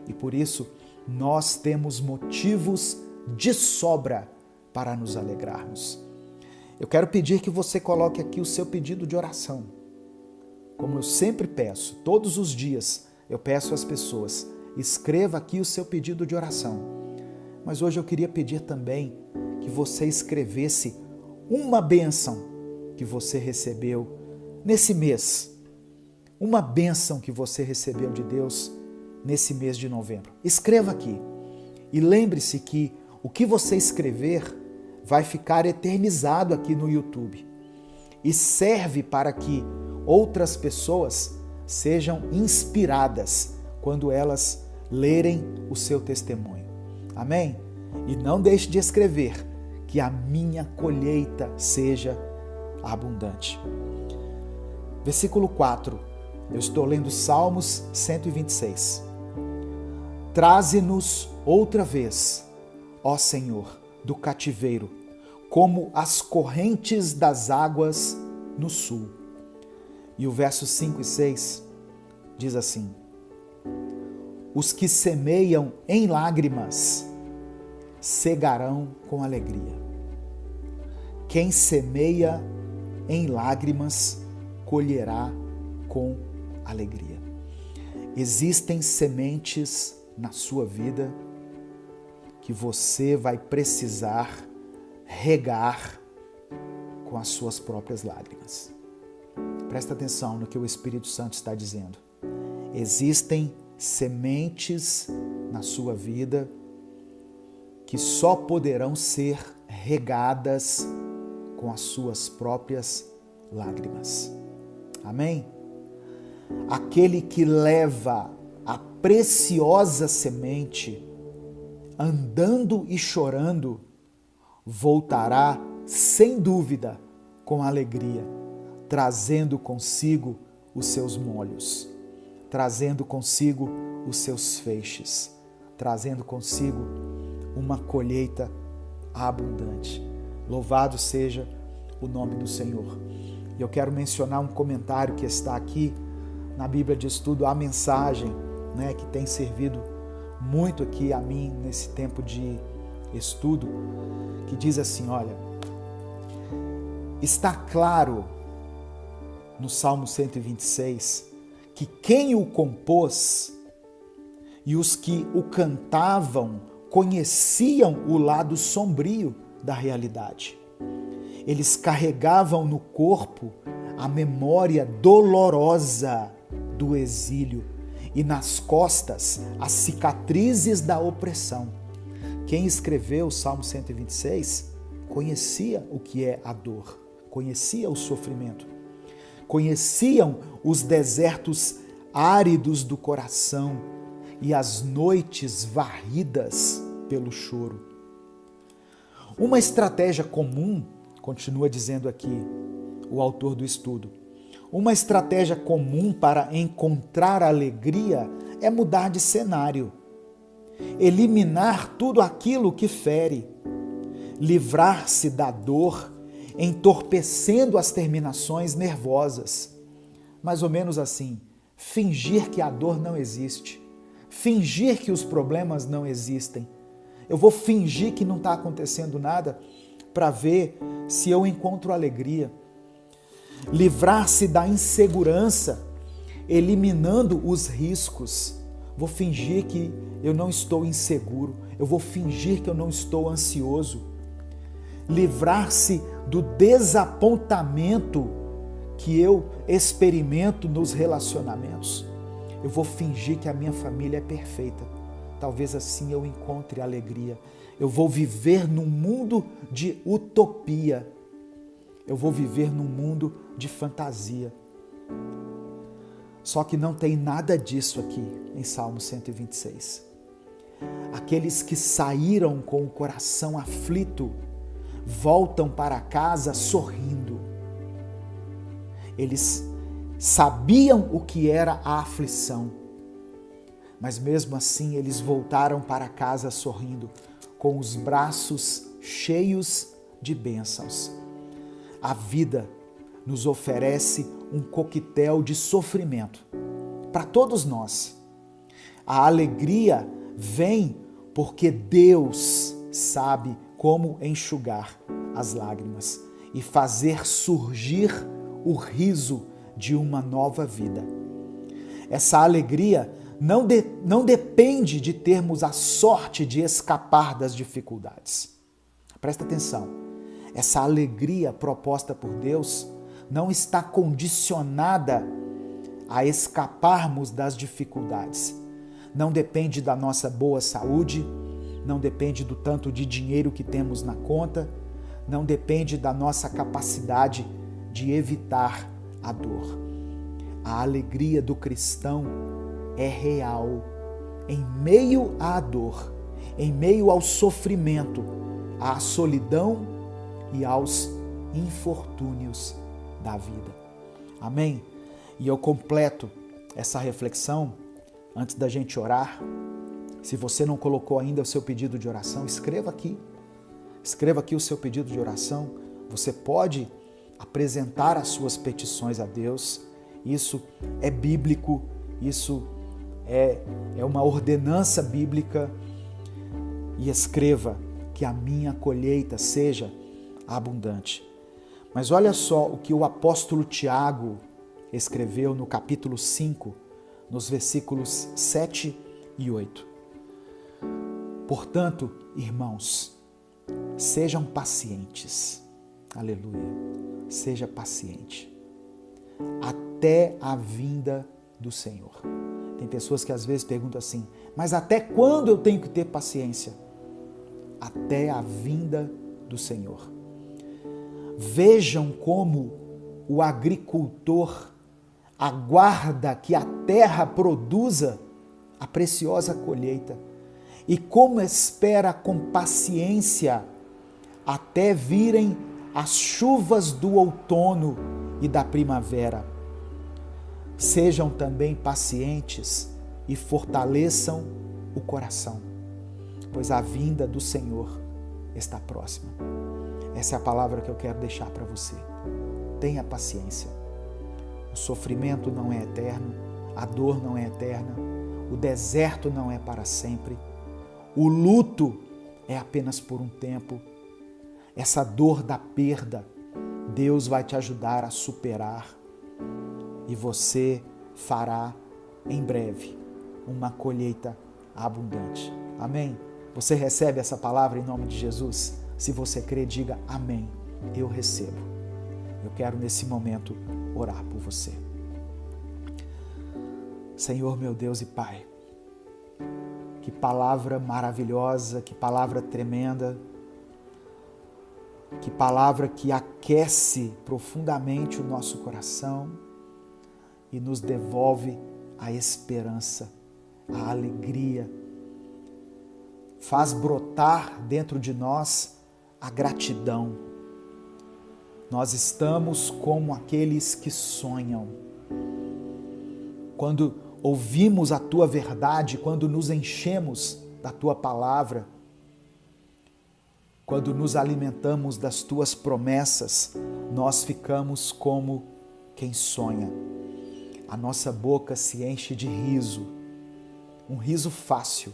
E por isso nós temos motivos de sobra para nos alegrarmos. Eu quero pedir que você coloque aqui o seu pedido de oração. Como eu sempre peço, todos os dias eu peço às pessoas: escreva aqui o seu pedido de oração. Mas hoje eu queria pedir também que você escrevesse uma bênção que você recebeu nesse mês. Uma bênção que você recebeu de Deus nesse mês de novembro. Escreva aqui. E lembre-se que o que você escrever vai ficar eternizado aqui no YouTube e serve para que outras pessoas sejam inspiradas quando elas lerem o seu testemunho. Amém? E não deixe de escrever: que a minha colheita seja abundante. Versículo 4. Eu estou lendo Salmos 126. Traze-nos outra vez, ó Senhor, do cativeiro, como as correntes das águas no sul. E o verso 5 e 6 diz assim: os que semeiam em lágrimas cegarão com alegria. Quem semeia em lágrimas colherá com alegria. Existem sementes na sua vida que você vai precisar regar com as suas próprias lágrimas. Presta atenção no que o Espírito Santo está dizendo. Existem sementes na sua vida que só poderão ser regadas com as suas próprias lágrimas. Amém? Aquele que leva a preciosa semente andando e chorando, voltará sem dúvida com alegria, trazendo consigo os seus molhos, trazendo consigo os seus feixes, trazendo consigo uma colheita abundante. Louvado seja o nome do Senhor. E eu quero mencionar um comentário que está aqui na Bíblia de Estudo, a mensagem, que tem servido muito aqui a mim nesse tempo de estudo, que diz assim, olha, está claro no Salmo 126 que quem o compôs e os que o cantavam conheciam o lado sombrio da realidade. Eles carregavam no corpo a memória dolorosa do exílio e nas costas as cicatrizes da opressão. Quem escreveu o Salmo 126 conhecia o que é a dor, conhecia o sofrimento, conheciam os desertos áridos do coração e as noites varridas pelo choro. Uma estratégia comum, continua dizendo aqui o autor do estudo, uma estratégia comum para encontrar alegria é mudar de cenário, eliminar tudo aquilo que fere, livrar-se da dor, entorpecendo as terminações nervosas. Mais ou menos assim, fingir que a dor não existe, fingir que os problemas não existem. Eu vou fingir que não está acontecendo nada para ver se eu encontro alegria. Livrar-se da insegurança, eliminando os riscos. Vou fingir que eu não estou inseguro, eu vou fingir que eu não estou ansioso. Livrar-se do desapontamento que eu experimento nos relacionamentos. Eu vou fingir que a minha família é perfeita. Talvez assim eu encontre alegria. Eu vou viver num mundo de utopia. Eu vou viver num mundo de fantasia. Só que não tem nada disso aqui em Salmo 126. Aqueles que saíram com o coração aflito voltam para casa sorrindo. Eles sabiam o que era a aflição, mas mesmo assim eles voltaram para casa sorrindo, com os braços cheios de bênçãos. A vida nos oferece um coquetel de sofrimento para todos nós. A alegria vem porque Deus sabe como enxugar as lágrimas e fazer surgir o riso de uma nova vida. Essa alegria não depende de termos a sorte de escapar das dificuldades. Presta atenção. Essa alegria proposta por Deus não está condicionada a escaparmos das dificuldades. Não depende da nossa boa saúde, não depende do tanto de dinheiro que temos na conta, não depende da nossa capacidade de evitar a dor. A alegria do cristão é real. Em meio à dor, em meio ao sofrimento, à solidão e aos infortúnios da vida. Amém? E eu completo essa reflexão antes da gente orar. Se você não colocou ainda o seu pedido de oração, escreva aqui. Escreva aqui o seu pedido de oração. Você pode apresentar as suas petições a Deus. Isso é bíblico, isso é uma ordenança bíblica. E escreva que a minha colheita seja abundante. Mas olha só o que o apóstolo Tiago escreveu no capítulo 5, nos versículos 7 e 8. Portanto, irmãos, sejam pacientes. Aleluia. Seja paciente. Até a vinda do Senhor. Tem pessoas que às vezes perguntam assim, mas até quando eu tenho que ter paciência? Até a vinda do Senhor. Vejam como o agricultor aguarda que a terra produza a preciosa colheita e como espera com paciência até virem as chuvas do outono e da primavera. Sejam também pacientes e fortaleçam o coração, pois a vinda do Senhor está próxima. Essa é a palavra que eu quero deixar para você. Tenha paciência. O sofrimento não é eterno, a dor não é eterna, o deserto não é para sempre, o luto é apenas por um tempo. Essa dor da perda, Deus vai te ajudar a superar e você fará em breve uma colheita abundante. Amém? Você recebe essa palavra em nome de Jesus? Se você crê, diga amém. Eu recebo. Eu quero nesse momento orar por você. Senhor, meu Deus e Pai, que palavra maravilhosa, que palavra tremenda, que palavra que aquece profundamente o nosso coração e nos devolve a esperança, a alegria, faz brotar dentro de nós a gratidão. Nós estamos como aqueles que sonham. Quando ouvimos a Tua verdade, quando nos enchemos da Tua palavra, quando nos alimentamos das Tuas promessas, nós ficamos como quem sonha. A nossa boca se enche de riso, um riso fácil,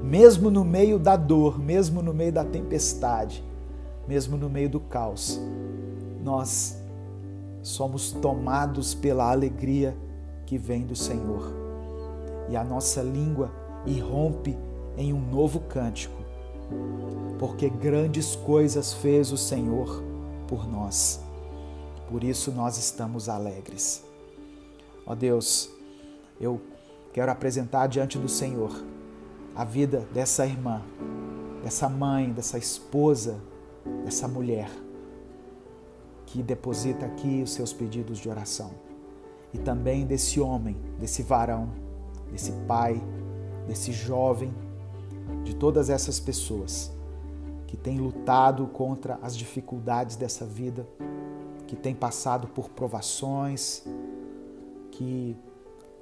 mesmo no meio da dor, mesmo no meio da tempestade, mesmo no meio do caos. Nós somos tomados pela alegria que vem do Senhor. E a nossa língua irrompe em um novo cântico, porque grandes coisas fez o Senhor por nós. Por isso nós estamos alegres. Ó Deus, eu quero apresentar diante do Senhor a vida dessa irmã, dessa mãe, dessa esposa, dessa mulher que deposita aqui os seus pedidos de oração. E também desse homem, desse varão, desse pai, desse jovem, de todas essas pessoas que têm lutado contra as dificuldades dessa vida, que têm passado por provações, que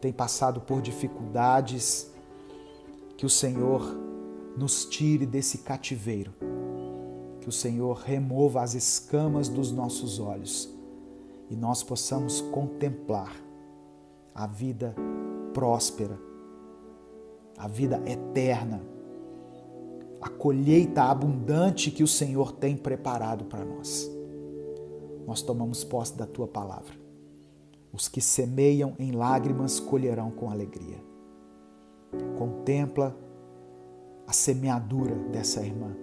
têm passado por dificuldades, que o Senhor nos tire desse cativeiro, que o Senhor remova as escamas dos nossos olhos e nós possamos contemplar a vida próspera, a vida eterna, a colheita abundante que o Senhor tem preparado para nós. Nós tomamos posse da Tua palavra. Os que semeiam em lágrimas colherão com alegria. Contempla a semeadura dessa irmã,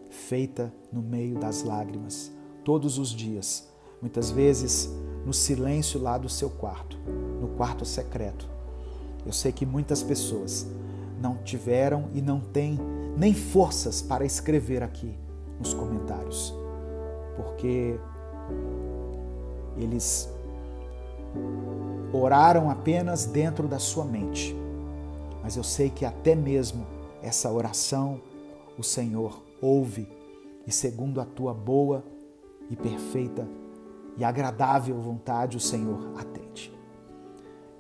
feita no meio das lágrimas, todos os dias, muitas vezes no silêncio lá do seu quarto, no quarto secreto. Eu sei que muitas pessoas não tiveram e não têm nem forças para escrever aqui nos comentários, porque eles oraram apenas dentro da sua mente. Mas eu sei que até mesmo essa oração o Senhor ouve e segundo a Tua boa e perfeita e agradável vontade o Senhor atende.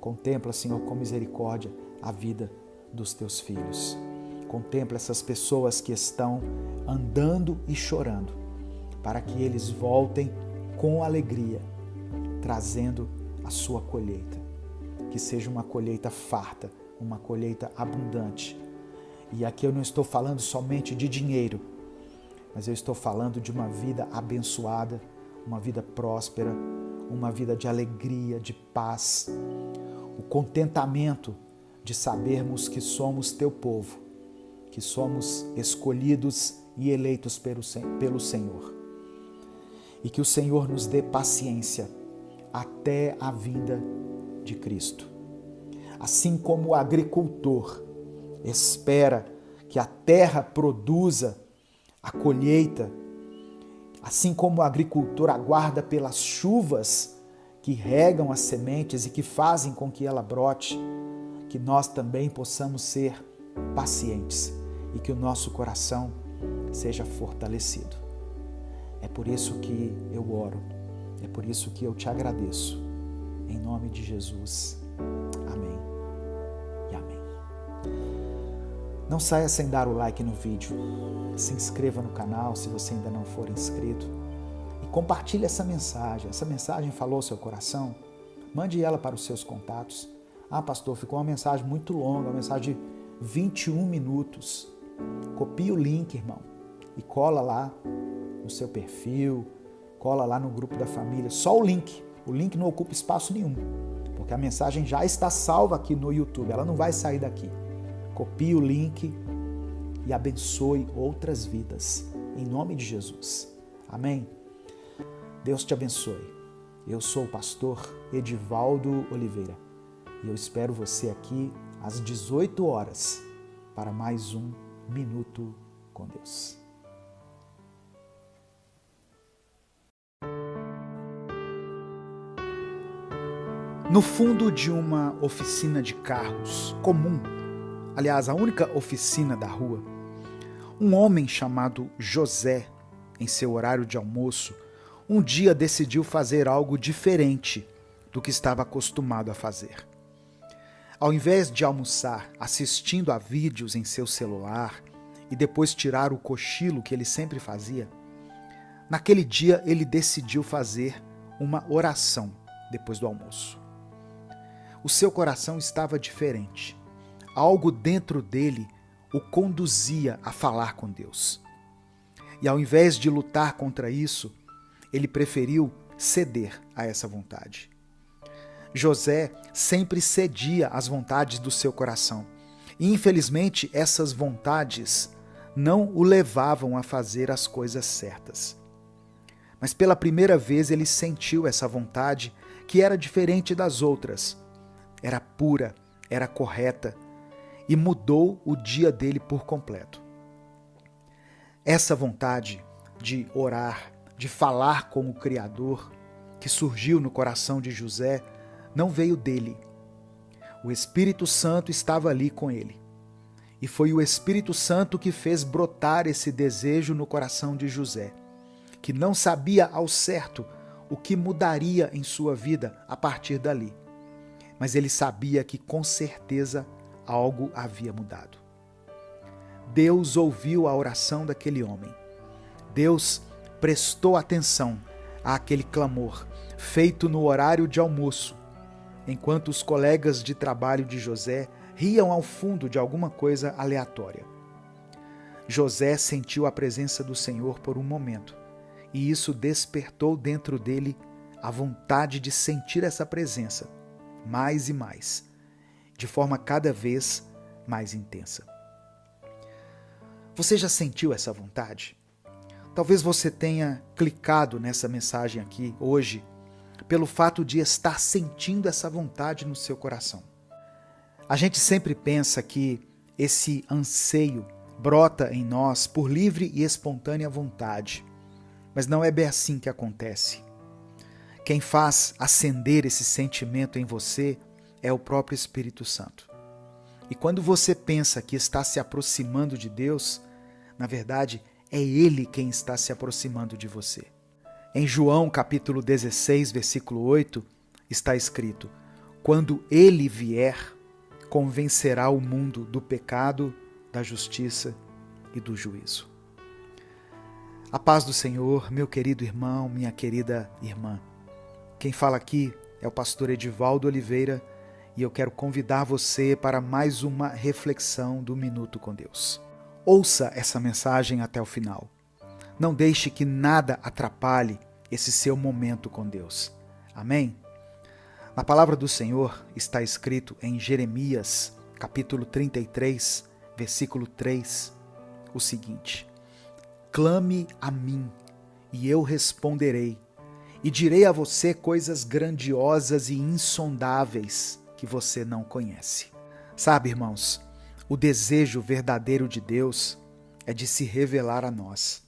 Contempla, Senhor, com misericórdia a vida dos Teus filhos. Contempla essas pessoas que estão andando e chorando, para que eles voltem com alegria, trazendo a sua colheita. Que seja uma colheita farta, uma colheita abundante. E aqui eu não estou falando somente de dinheiro, mas eu estou falando de uma vida abençoada, uma vida próspera, uma vida de alegria, de paz, o contentamento de sabermos que somos teu povo, que somos escolhidos e eleitos pelo Senhor. E que o Senhor nos dê paciência até a vinda de Cristo. Assim como o agricultor espera que a terra produza a colheita, assim como o agricultor aguarda pelas chuvas que regam as sementes e que fazem com que ela brote, que nós também possamos ser pacientes e que o nosso coração seja fortalecido. É por isso que eu oro, é por isso que eu te agradeço. Em nome de Jesus. Amém e amém. Não saia sem dar o like no vídeo. Se inscreva no canal se você ainda não for inscrito. E compartilhe essa mensagem. Essa mensagem falou ao seu coração? Mande ela para os seus contatos. Ah, pastor, ficou uma mensagem muito longa, uma mensagem de 21 minutos. Copie o link, irmão, e cola lá no seu perfil, cola lá no grupo da família. Só o link. O link não ocupa espaço nenhum, porque a mensagem já está salva aqui no YouTube. Ela não vai sair daqui. Copie o link e abençoe outras vidas. Em nome de Jesus. Amém? Deus te abençoe. Eu sou o pastor Edivaldo Oliveira e eu espero você aqui às 18 horas para mais um Minuto com Deus. No fundo de uma oficina de carros comum, aliás, a única oficina da rua, um homem chamado José, em seu horário de almoço, um dia decidiu fazer algo diferente do que estava acostumado a fazer. Ao invés de almoçar assistindo a vídeos em seu celular e depois tirar o cochilo que ele sempre fazia, naquele dia ele decidiu fazer uma oração depois do almoço. O seu coração estava diferente. Algo dentro dele o conduzia a falar com Deus. E ao invés de lutar contra isso, ele preferiu ceder a essa vontade. José sempre cedia às vontades do seu coração. E infelizmente essas vontades não o levavam a fazer as coisas certas. Mas pela primeira vez ele sentiu essa vontade que era diferente das outras. Era pura, era correta e mudou o dia dele por completo. Essa vontade de orar, de falar com o Criador, que surgiu no coração de José, não veio dele. O Espírito Santo estava ali com ele. E foi o Espírito Santo que fez brotar esse desejo no coração de José, que não sabia ao certo o que mudaria em sua vida a partir dali. Mas ele sabia que com certeza algo havia mudado. Deus ouviu a oração daquele homem. Deus prestou atenção àquele clamor, feito no horário de almoço, enquanto os colegas de trabalho de José riam ao fundo de alguma coisa aleatória. José sentiu a presença do Senhor por um momento, e isso despertou dentro dele a vontade de sentir essa presença, mais e mais, de forma cada vez mais intensa. Você já sentiu essa vontade? Talvez você tenha clicado nessa mensagem aqui hoje pelo fato de estar sentindo essa vontade no seu coração. A gente sempre pensa que esse anseio brota em nós por livre e espontânea vontade, mas não é bem assim que acontece. Quem faz acender esse sentimento em você é o próprio Espírito Santo. E quando você pensa que está se aproximando de Deus, na verdade, é Ele quem está se aproximando de você. Em João capítulo 16, versículo 8, está escrito: quando Ele vier, convencerá o mundo do pecado, da justiça e do juízo. A paz do Senhor, meu querido irmão, minha querida irmã. Quem fala aqui é o pastor Edivaldo Oliveira e eu quero convidar você para mais uma reflexão do Minuto com Deus. Ouça essa mensagem até o final. Não deixe que nada atrapalhe esse seu momento com Deus. Amém? Na palavra do Senhor está escrito em Jeremias, capítulo 33, versículo 3, o seguinte: clame a mim, e eu responderei, e direi a você coisas grandiosas e insondáveis que você não conhece. Sabe, irmãos, o desejo verdadeiro de Deus é de se revelar a nós.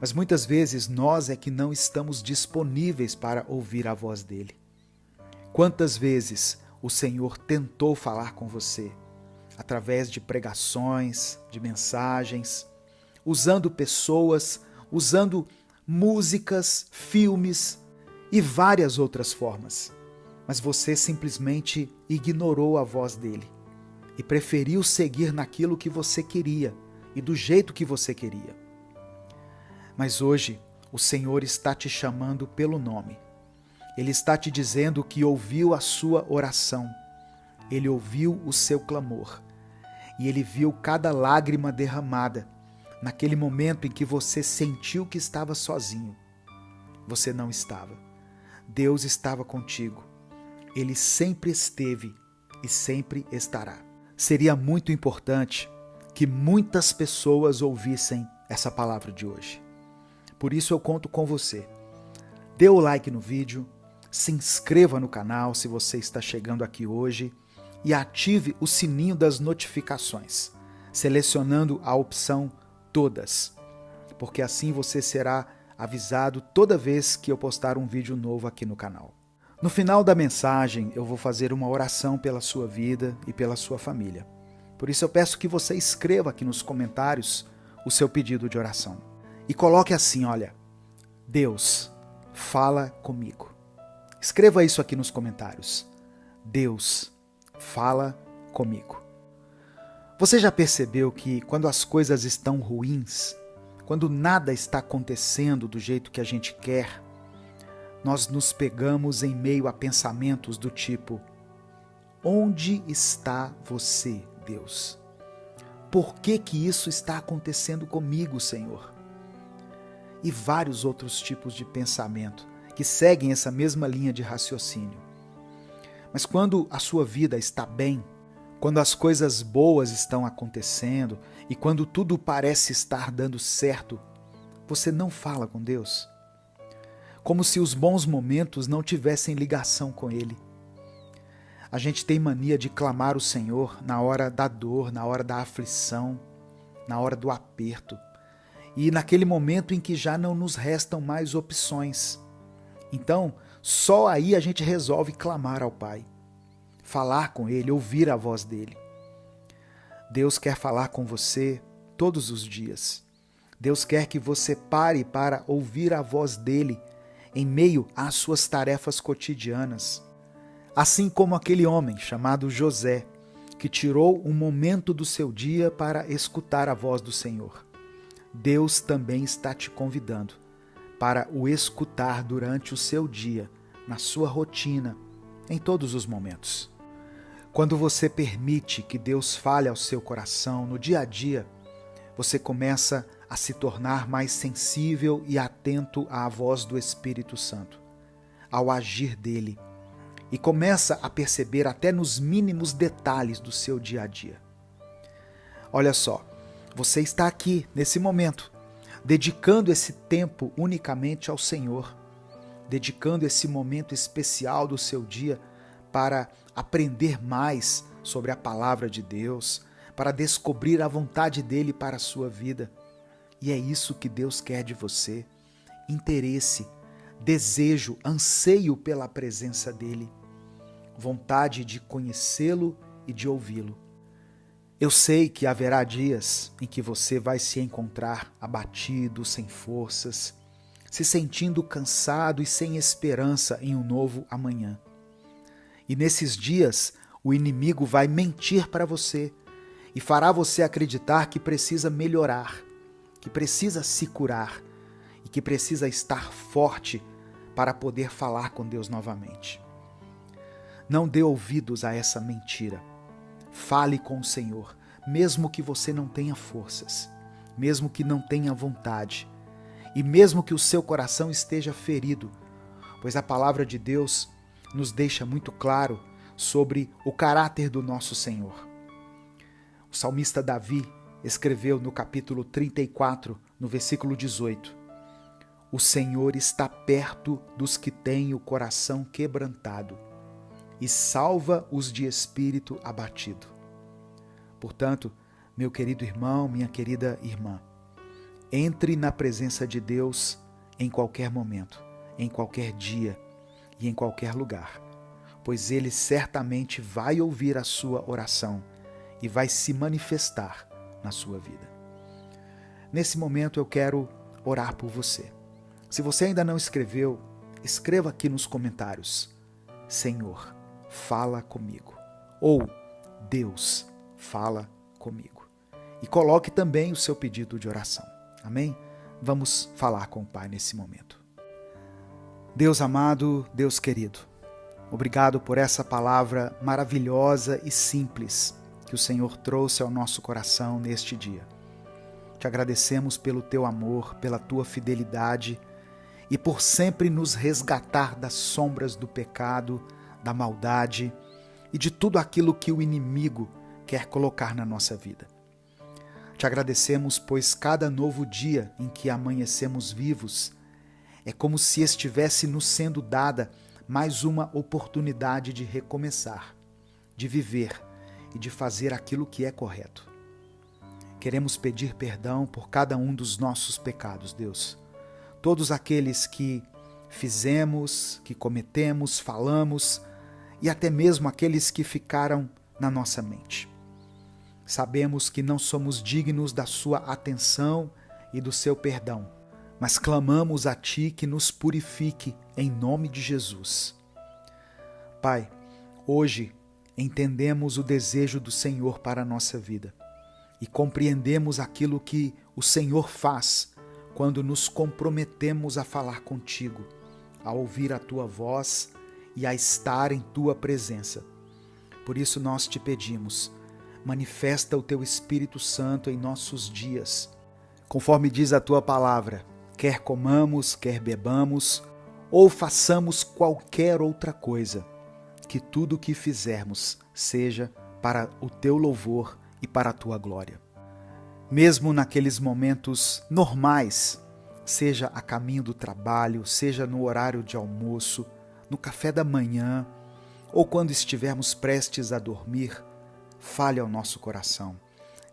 Mas muitas vezes nós é que não estamos disponíveis para ouvir a voz dele. Quantas vezes o Senhor tentou falar com você através de pregações, de mensagens, usando pessoas, usando músicas, filmes e várias outras formas. Mas você simplesmente ignorou a voz dele e preferiu seguir naquilo que você queria e do jeito que você queria. Mas hoje o Senhor está te chamando pelo nome. Ele está te dizendo que ouviu a sua oração, ele ouviu o seu clamor e ele viu cada lágrima derramada naquele momento em que você sentiu que estava sozinho. Você não estava. Deus estava contigo. Ele sempre esteve e sempre estará. Seria muito importante que muitas pessoas ouvissem essa palavra de hoje. Por isso eu conto com você. Dê o like no vídeo, se inscreva no canal se você está chegando aqui hoje e ative o sininho das notificações, selecionando a opção Todas, porque assim você será avisado toda vez que eu postar um vídeo novo aqui no canal. No final da mensagem, eu vou fazer uma oração pela sua vida e pela sua família. Por isso eu peço que você escreva aqui nos comentários o seu pedido de oração. E coloque assim, olha: Deus, fala comigo. Escreva isso aqui nos comentários. Deus, fala comigo. Você já percebeu que quando as coisas estão ruins, quando nada está acontecendo do jeito que a gente quer, nós nos pegamos em meio a pensamentos do tipo: onde está você, Deus? Por que isso está acontecendo comigo, Senhor? E vários outros tipos de pensamento que seguem essa mesma linha de raciocínio. Mas quando a sua vida está bem, quando as coisas boas estão acontecendo e quando tudo parece estar dando certo, você não fala com Deus. Como se os bons momentos não tivessem ligação com Ele. A gente tem mania de clamar o Senhor na hora da dor, na hora da aflição, na hora do aperto. E naquele momento em que já não nos restam mais opções. Então, só aí a gente resolve clamar ao Pai. Falar com Ele, ouvir a voz dEle. Deus quer falar com você todos os dias. Deus quer que você pare para ouvir a voz dEle em meio às suas tarefas cotidianas. Assim como aquele homem chamado José, que tirou um momento do seu dia para escutar a voz do Senhor. Deus também está te convidando para o escutar durante o seu dia, na sua rotina, em todos os momentos. Quando você permite que Deus fale ao seu coração no dia a dia, você começa a se tornar mais sensível e atento à voz do Espírito Santo, ao agir dele, e começa a perceber até nos mínimos detalhes do seu dia a dia. Olha só, você está aqui, nesse momento, dedicando esse tempo unicamente ao Senhor, dedicando esse momento especial do seu dia para aprender mais sobre a palavra de Deus, para descobrir a vontade dele para a sua vida. E é isso que Deus quer de você: interesse, desejo, anseio pela presença dele, vontade de conhecê-lo e de ouvi-lo. Eu sei que haverá dias em que você vai se encontrar abatido, sem forças, se sentindo cansado e sem esperança em um novo amanhã. E nesses dias, o inimigo vai mentir para você e fará você acreditar que precisa melhorar, que precisa se curar e que precisa estar forte para poder falar com Deus novamente. Não dê ouvidos a essa mentira. Fale com o Senhor, mesmo que você não tenha forças, mesmo que não tenha vontade, e mesmo que o seu coração esteja ferido, pois a palavra de Deus nos deixa muito claro sobre o caráter do nosso Senhor. O salmista Davi escreveu no capítulo 34, no versículo 18: O Senhor está perto dos que têm o coração quebrantado e salva os de espírito abatido. Portanto, meu querido irmão, minha querida irmã, entre na presença de Deus em qualquer momento, em qualquer dia e em qualquer lugar, pois Ele certamente vai ouvir a sua oração e vai se manifestar na sua vida. Nesse momento eu quero orar por você. Se você ainda não escreveu, escreva aqui nos comentários: Senhor, fala comigo. Ou Deus, fala comigo. E coloque também o seu pedido de oração. Amém? Vamos falar com o Pai nesse momento. Deus amado, Deus querido, obrigado por essa palavra maravilhosa e simples que o Senhor trouxe ao nosso coração neste dia. Te agradecemos pelo teu amor, pela tua fidelidade e por sempre nos resgatar das sombras do pecado, da maldade e de tudo aquilo que o inimigo quer colocar na nossa vida. Te agradecemos, pois cada novo dia em que amanhecemos vivos é como se estivesse nos sendo dada mais uma oportunidade de recomeçar, de viver e de fazer aquilo que é correto. Queremos pedir perdão por cada um dos nossos pecados, Deus. Todos aqueles que fizemos, que cometemos, falamos e até mesmo aqueles que ficaram na nossa mente. Sabemos que não somos dignos da sua atenção e do seu perdão, mas clamamos a Ti que nos purifique em nome de Jesus. Pai, hoje entendemos o desejo do Senhor para a nossa vida e compreendemos aquilo que o Senhor faz quando nos comprometemos a falar contigo, a ouvir a Tua voz e a estar em Tua presença. Por isso nós te pedimos, manifesta o Teu Espírito Santo em nossos dias. Conforme diz a Tua palavra, quer comamos, quer bebamos, ou façamos qualquer outra coisa, que tudo o que fizermos seja para o Teu louvor e para a Tua glória. Mesmo naqueles momentos normais, seja a caminho do trabalho, seja no horário de almoço, no café da manhã, ou quando estivermos prestes a dormir, fale ao nosso coração,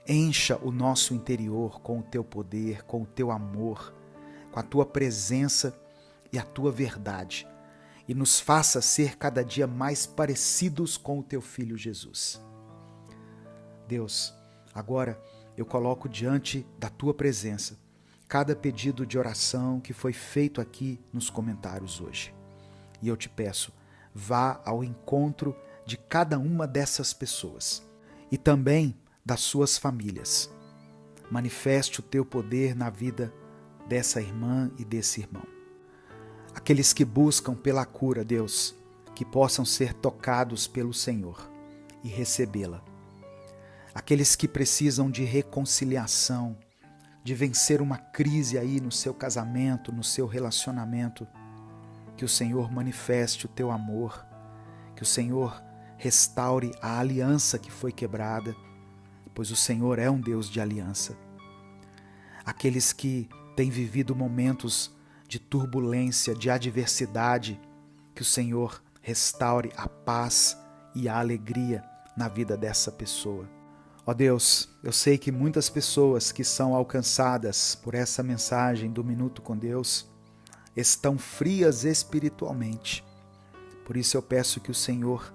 encha o nosso interior com o Teu poder, com o Teu amor, com a Tua presença e a Tua verdade, e nos faça ser cada dia mais parecidos com o Teu Filho Jesus. Deus, agora eu coloco diante da Tua presença cada pedido de oração que foi feito aqui nos comentários hoje. E eu te peço, vá ao encontro de cada uma dessas pessoas e também das suas famílias. Manifeste o Teu poder na vida dessa irmã e desse irmão. Aqueles que buscam pela cura, Deus, que possam ser tocados pelo Senhor e recebê-la. Aqueles que precisam de reconciliação, de vencer uma crise aí no seu casamento, no seu relacionamento, que o Senhor manifeste o Teu amor, que o Senhor restaure a aliança que foi quebrada, pois o Senhor é um Deus de aliança. Aqueles que têm vivido momentos de turbulência, de adversidade, que o Senhor restaure a paz e a alegria na vida dessa pessoa. Ó Deus, eu sei que muitas pessoas que são alcançadas por essa mensagem do Minuto com Deus estão frias espiritualmente. Por isso eu peço que o Senhor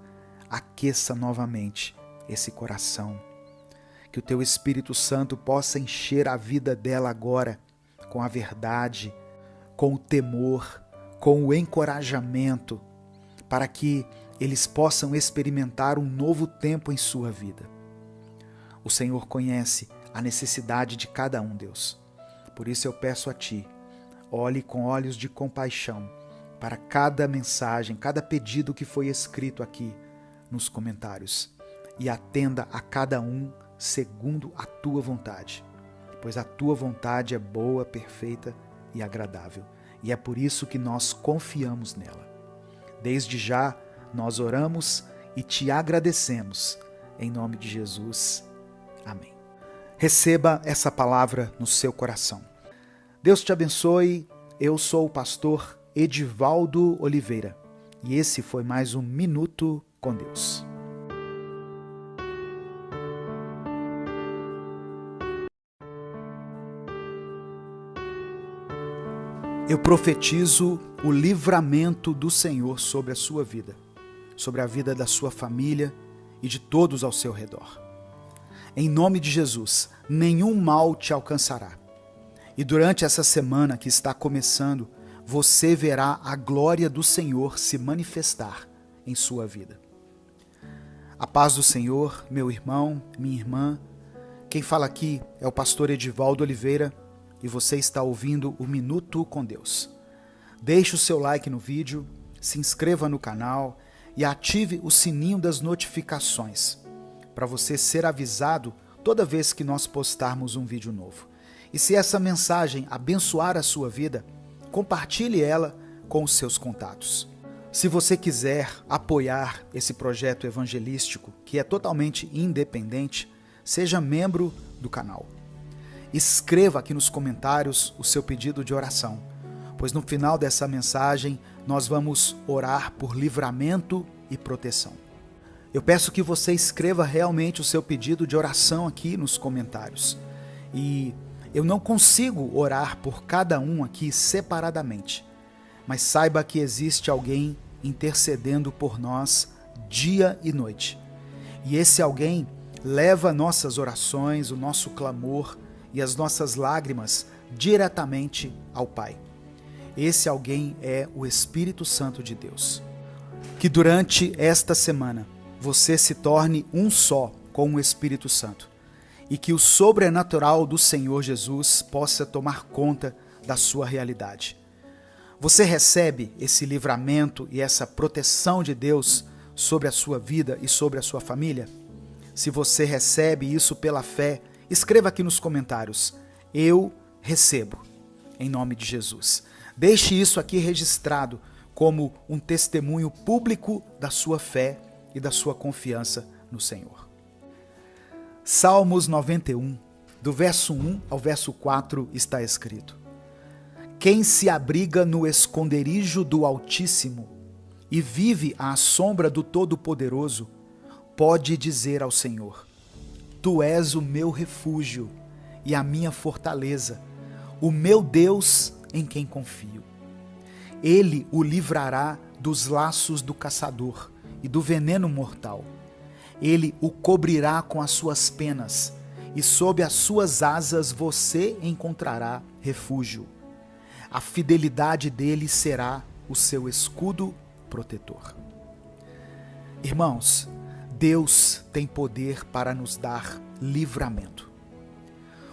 aqueça novamente esse coração, que o Teu Espírito Santo possa encher a vida dela agora com a verdade, com o temor, com o encorajamento, para que eles possam experimentar um novo tempo em sua vida. O Senhor conhece a necessidade de cada um, Deus. Por isso eu peço a Ti, olhe com olhos de compaixão para cada mensagem, cada pedido que foi escrito aqui nos comentários e atenda a cada um segundo a Tua vontade, pois a Tua vontade é boa, perfeita e agradável, e é por isso que nós confiamos nela. Desde já, Nós oramos e te agradecemos. Em nome de Jesus. Amém. Receba essa palavra no seu coração. Deus te abençoe. Eu sou o pastor Edivaldo Oliveira e esse foi mais um Minuto com Deus. Eu profetizo o livramento do Senhor sobre a sua vida, sobre a vida da sua família e de todos ao seu redor. Em nome de Jesus, nenhum mal te alcançará. E durante essa semana que está começando, você verá a glória do Senhor se manifestar em sua vida. A paz do Senhor, meu irmão, minha irmã. Quem fala aqui é o pastor Edivaldo Oliveira e você está ouvindo o Minuto com Deus. Deixe o seu like no vídeo, se inscreva no canal e ative o sininho das notificações para você ser avisado toda vez que nós postarmos um vídeo novo. E se essa mensagem abençoar a sua vida, compartilhe ela com os seus contatos. Se você quiser apoiar esse projeto evangelístico, que é totalmente independente, seja membro do canal. Escreva aqui nos comentários o seu pedido de oração, pois no final dessa mensagem nós vamos orar por livramento e proteção. Eu peço que você escreva realmente o seu pedido de oração aqui nos comentários. E eu não consigo orar por cada um aqui separadamente, mas saiba que existe alguém intercedendo por nós dia e noite. E esse alguém leva nossas orações, o nosso clamor e as nossas lágrimas diretamente ao Pai. Esse alguém é o Espírito Santo de Deus. Que durante esta semana você se torne um só com o Espírito Santo e que o sobrenatural do Senhor Jesus possa tomar conta da sua realidade. Você recebe esse livramento e essa proteção de Deus sobre a sua vida e sobre a sua família? Se você recebe isso pela fé, escreva aqui nos comentários: eu recebo, em nome de Jesus. Deixe isso aqui registrado como um testemunho público da sua fé e da sua confiança no Senhor. Salmos 91, do verso 1 ao verso 4 está escrito: Quem se abriga no esconderijo do Altíssimo e vive à sombra do Todo-Poderoso, pode dizer ao Senhor: Tu és o meu refúgio e a minha fortaleza, o meu Deus em quem confio. Ele o livrará dos laços do caçador e do veneno mortal. Ele o cobrirá com as suas penas, e sob as suas asas você encontrará refúgio. A fidelidade dele será o seu escudo protetor. Irmãos, Deus tem poder para nos dar livramento.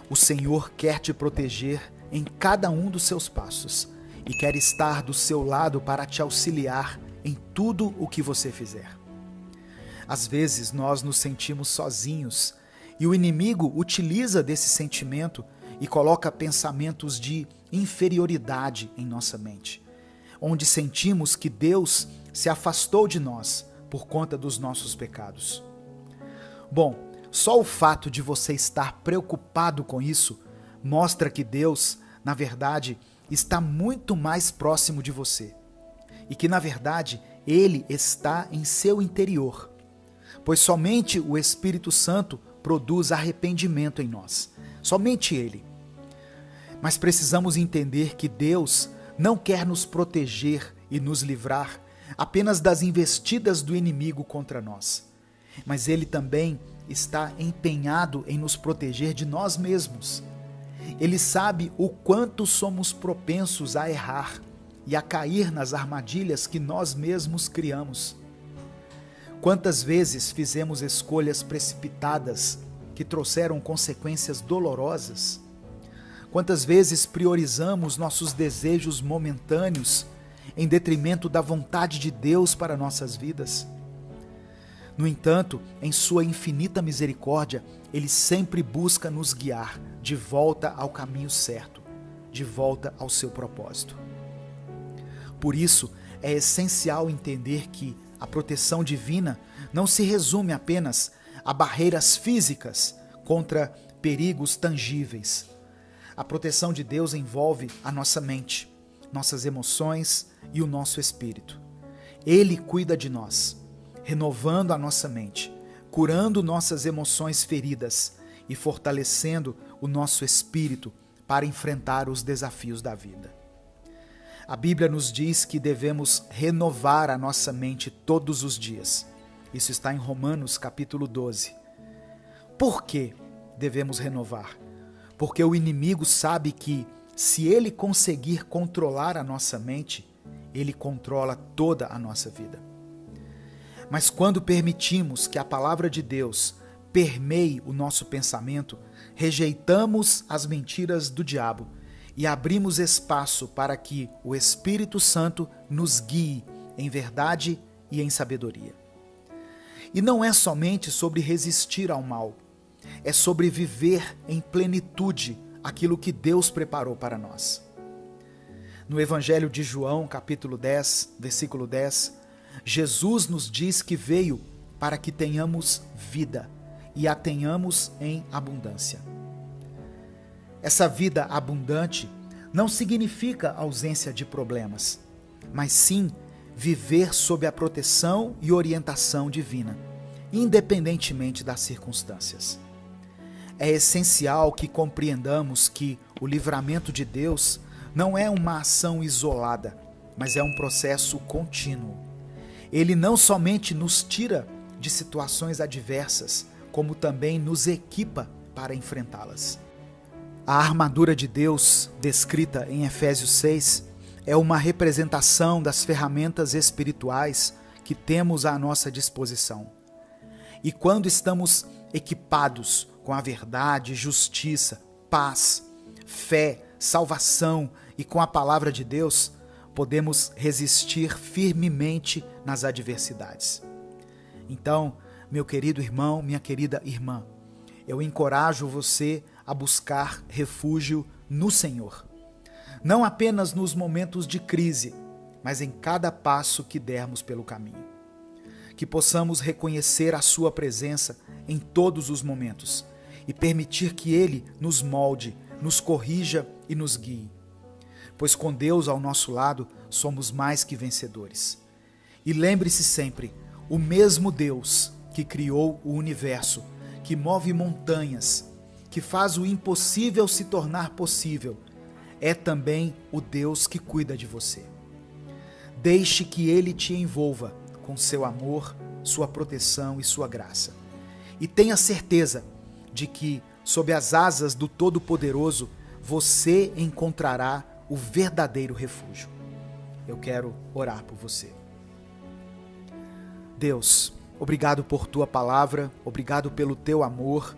O Senhor quer te proteger em cada um dos seus passos e quer estar do seu lado para te auxiliar em tudo o que você fizer. Às vezes nós nos sentimos sozinhos e o inimigo utiliza desse sentimento e coloca pensamentos de inferioridade em nossa mente, onde sentimos que Deus se afastou de nós por conta dos nossos pecados. Bom, só o fato de você estar preocupado com isso mostra que Deus, na verdade, está muito mais próximo de você e que, na verdade, Ele está em seu interior, pois somente o Espírito Santo produz arrependimento em nós, somente Ele. Mas precisamos entender que Deus não quer nos proteger e nos livrar apenas das investidas do inimigo contra nós, mas Ele também está empenhado em nos proteger de nós mesmos. Ele sabe o quanto somos propensos a errar e a cair nas armadilhas que nós mesmos criamos. Quantas vezes fizemos escolhas precipitadas que trouxeram consequências dolorosas? Quantas vezes priorizamos nossos desejos momentâneos em detrimento da vontade de Deus para nossas vidas? No entanto, em sua infinita misericórdia, Ele sempre busca nos guiar de volta ao caminho certo, de volta ao seu propósito. Por isso, é essencial entender que, A proteção divina não se resume apenas a barreiras físicas contra perigos tangíveis. A proteção de Deus envolve a nossa mente, nossas emoções e o nosso espírito. Ele cuida de nós, renovando a nossa mente, curando nossas emoções feridas e fortalecendo o nosso espírito para enfrentar os desafios da vida. A Bíblia nos diz que devemos renovar a nossa mente todos os dias. Isso está em Romanos capítulo 12. Por que devemos renovar? Porque o inimigo sabe que, se ele conseguir controlar a nossa mente, ele controla toda a nossa vida. Mas quando permitimos que a palavra de Deus permeie o nosso pensamento, rejeitamos as mentiras do diabo e abrimos espaço para que o Espírito Santo nos guie em verdade e em sabedoria. E não é somente sobre resistir ao mal, é sobre viver em plenitude aquilo que Deus preparou para nós. No Evangelho de João, capítulo 10, versículo 10, Jesus nos diz que veio para que tenhamos vida e a tenhamos em abundância. Essa vida abundante não significa ausência de problemas, mas sim viver sob a proteção e orientação divina, independentemente das circunstâncias. É essencial que compreendamos que o livramento de Deus não é uma ação isolada, mas é um processo contínuo. Ele não somente nos tira de situações adversas, como também nos equipa para enfrentá-las. A armadura de Deus, descrita em Efésios 6, é uma representação das ferramentas espirituais que temos à nossa disposição. E quando estamos equipados com a verdade, justiça, paz, fé, salvação e com a palavra de Deus, podemos resistir firmemente nas adversidades. Então, meu querido irmão, minha querida irmã, eu encorajo você a buscar refúgio no Senhor. Não apenas nos momentos de crise, mas em cada passo que dermos pelo caminho. Que possamos reconhecer a sua presença em todos os momentos e permitir que Ele nos molde, nos corrija e nos guie. Pois com Deus ao nosso lado, somos mais que vencedores. E lembre-se sempre, o mesmo Deus que criou o universo, que move montanhas, que faz o impossível se tornar possível, é também o Deus que cuida de você. Deixe que Ele te envolva com seu amor, sua proteção e sua graça. E tenha certeza de que, sob as asas do Todo-Poderoso, você encontrará o verdadeiro refúgio. Eu quero orar por você. Deus, obrigado por tua palavra, obrigado pelo teu amor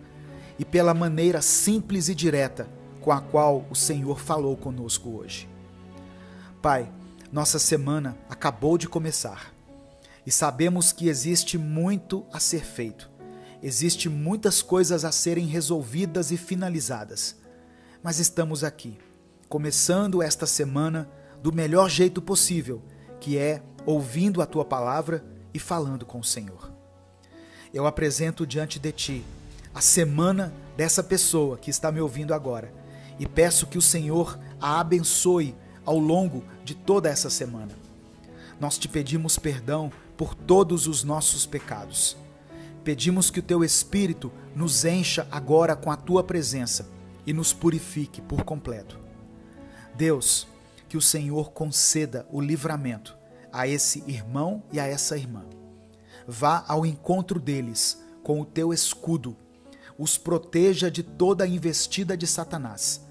e pela maneira simples e direta com a qual o Senhor falou conosco hoje. Pai, nossa semana acabou de começar e sabemos que existe muito a ser feito, existe muitas coisas a serem resolvidas e finalizadas, mas estamos aqui, começando esta semana do melhor jeito possível, que é ouvindo a tua palavra e falando com o Senhor. Eu apresento diante de ti a semana dessa pessoa que está me ouvindo agora e peço que o Senhor a abençoe ao longo de toda essa semana. Nós te pedimos perdão por todos os nossos pecados. Pedimos que o teu Espírito nos encha agora com a tua presença e nos purifique por completo. Deus, que o Senhor conceda o livramento a esse irmão e a essa irmã. Vá ao encontro deles com o teu escudo, os proteja de toda a investida de Satanás,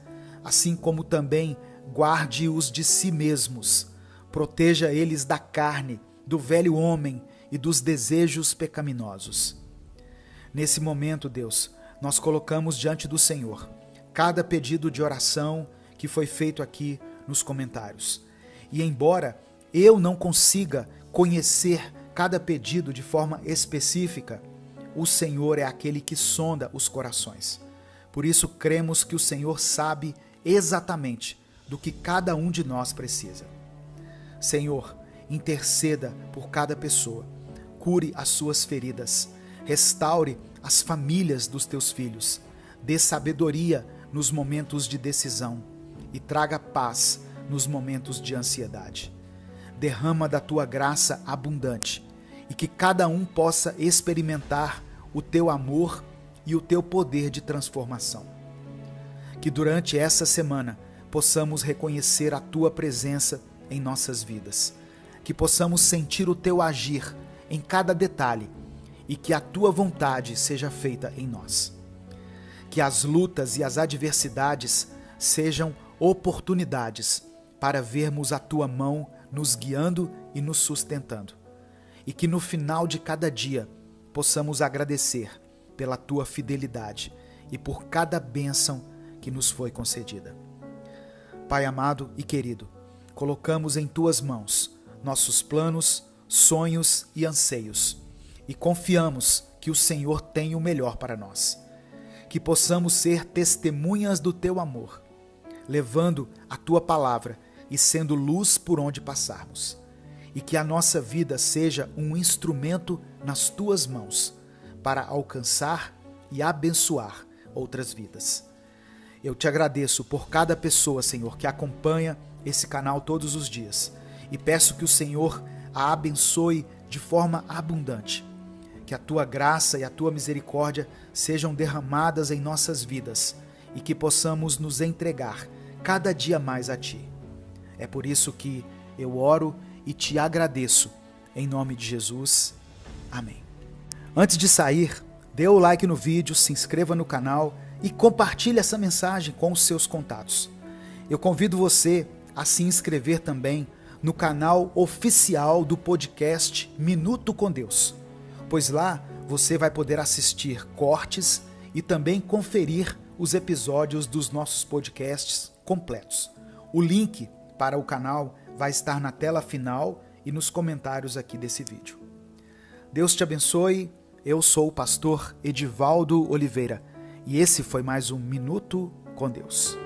assim como também guarde-os de si mesmos, proteja eles da carne, do velho homem e dos desejos pecaminosos. Nesse momento, Deus, nós colocamos diante do Senhor cada pedido de oração que foi feito aqui nos comentários. E embora eu não consiga conhecer cada pedido de forma específica, o Senhor é aquele que sonda os corações. Por isso cremos que o Senhor sabe exatamente do que cada um de nós precisa. Senhor, interceda por cada pessoa cure as suas feridas, restaure as famílias dos teus filhos, dê sabedoria nos momentos de decisão e traga paz nos momentos de ansiedade. Derrama da tua graça abundante e que cada um possa experimentar o teu amor e o teu poder de transformação. Que durante essa semana possamos reconhecer a tua presença em nossas vidas, que possamos sentir o teu agir em cada detalhe e que a tua vontade seja feita em nós. Que as lutas e as adversidades sejam oportunidades para vermos a tua mão nos guiando e nos sustentando. E que no final de cada dia possamos agradecer pela tua fidelidade e por cada bênção que nos foi concedida. Pai amado e querido, colocamos em tuas mãos nossos planos, sonhos e anseios e confiamos que o Senhor tem o melhor para nós. Que possamos ser testemunhas do teu amor, levando a tua palavra e sendo luz por onde passarmos. E que a nossa vida seja um instrumento nas tuas mãos para alcançar e abençoar outras vidas. Eu te agradeço por cada pessoa, Senhor, que acompanha esse canal todos os dias e peço que o Senhor a abençoe de forma abundante. Que a tua graça e a tua misericórdia sejam derramadas em nossas vidas e que possamos nos entregar cada dia mais a ti. É por isso que eu oro e te agradeço. Em nome de Jesus. Amém. Antes de sair, dê o like no vídeo, se inscreva no canal e compartilhe essa mensagem com os seus contatos. Eu convido você a se inscrever também no canal oficial do podcast Minuto com Deus, pois lá você vai poder assistir cortes e também conferir os episódios dos nossos podcasts completos. O link para o canal vai estar na tela final e nos comentários aqui desse vídeo. Deus te abençoe. Eu sou o pastor Edivaldo Oliveira e esse foi mais um Minuto com Deus.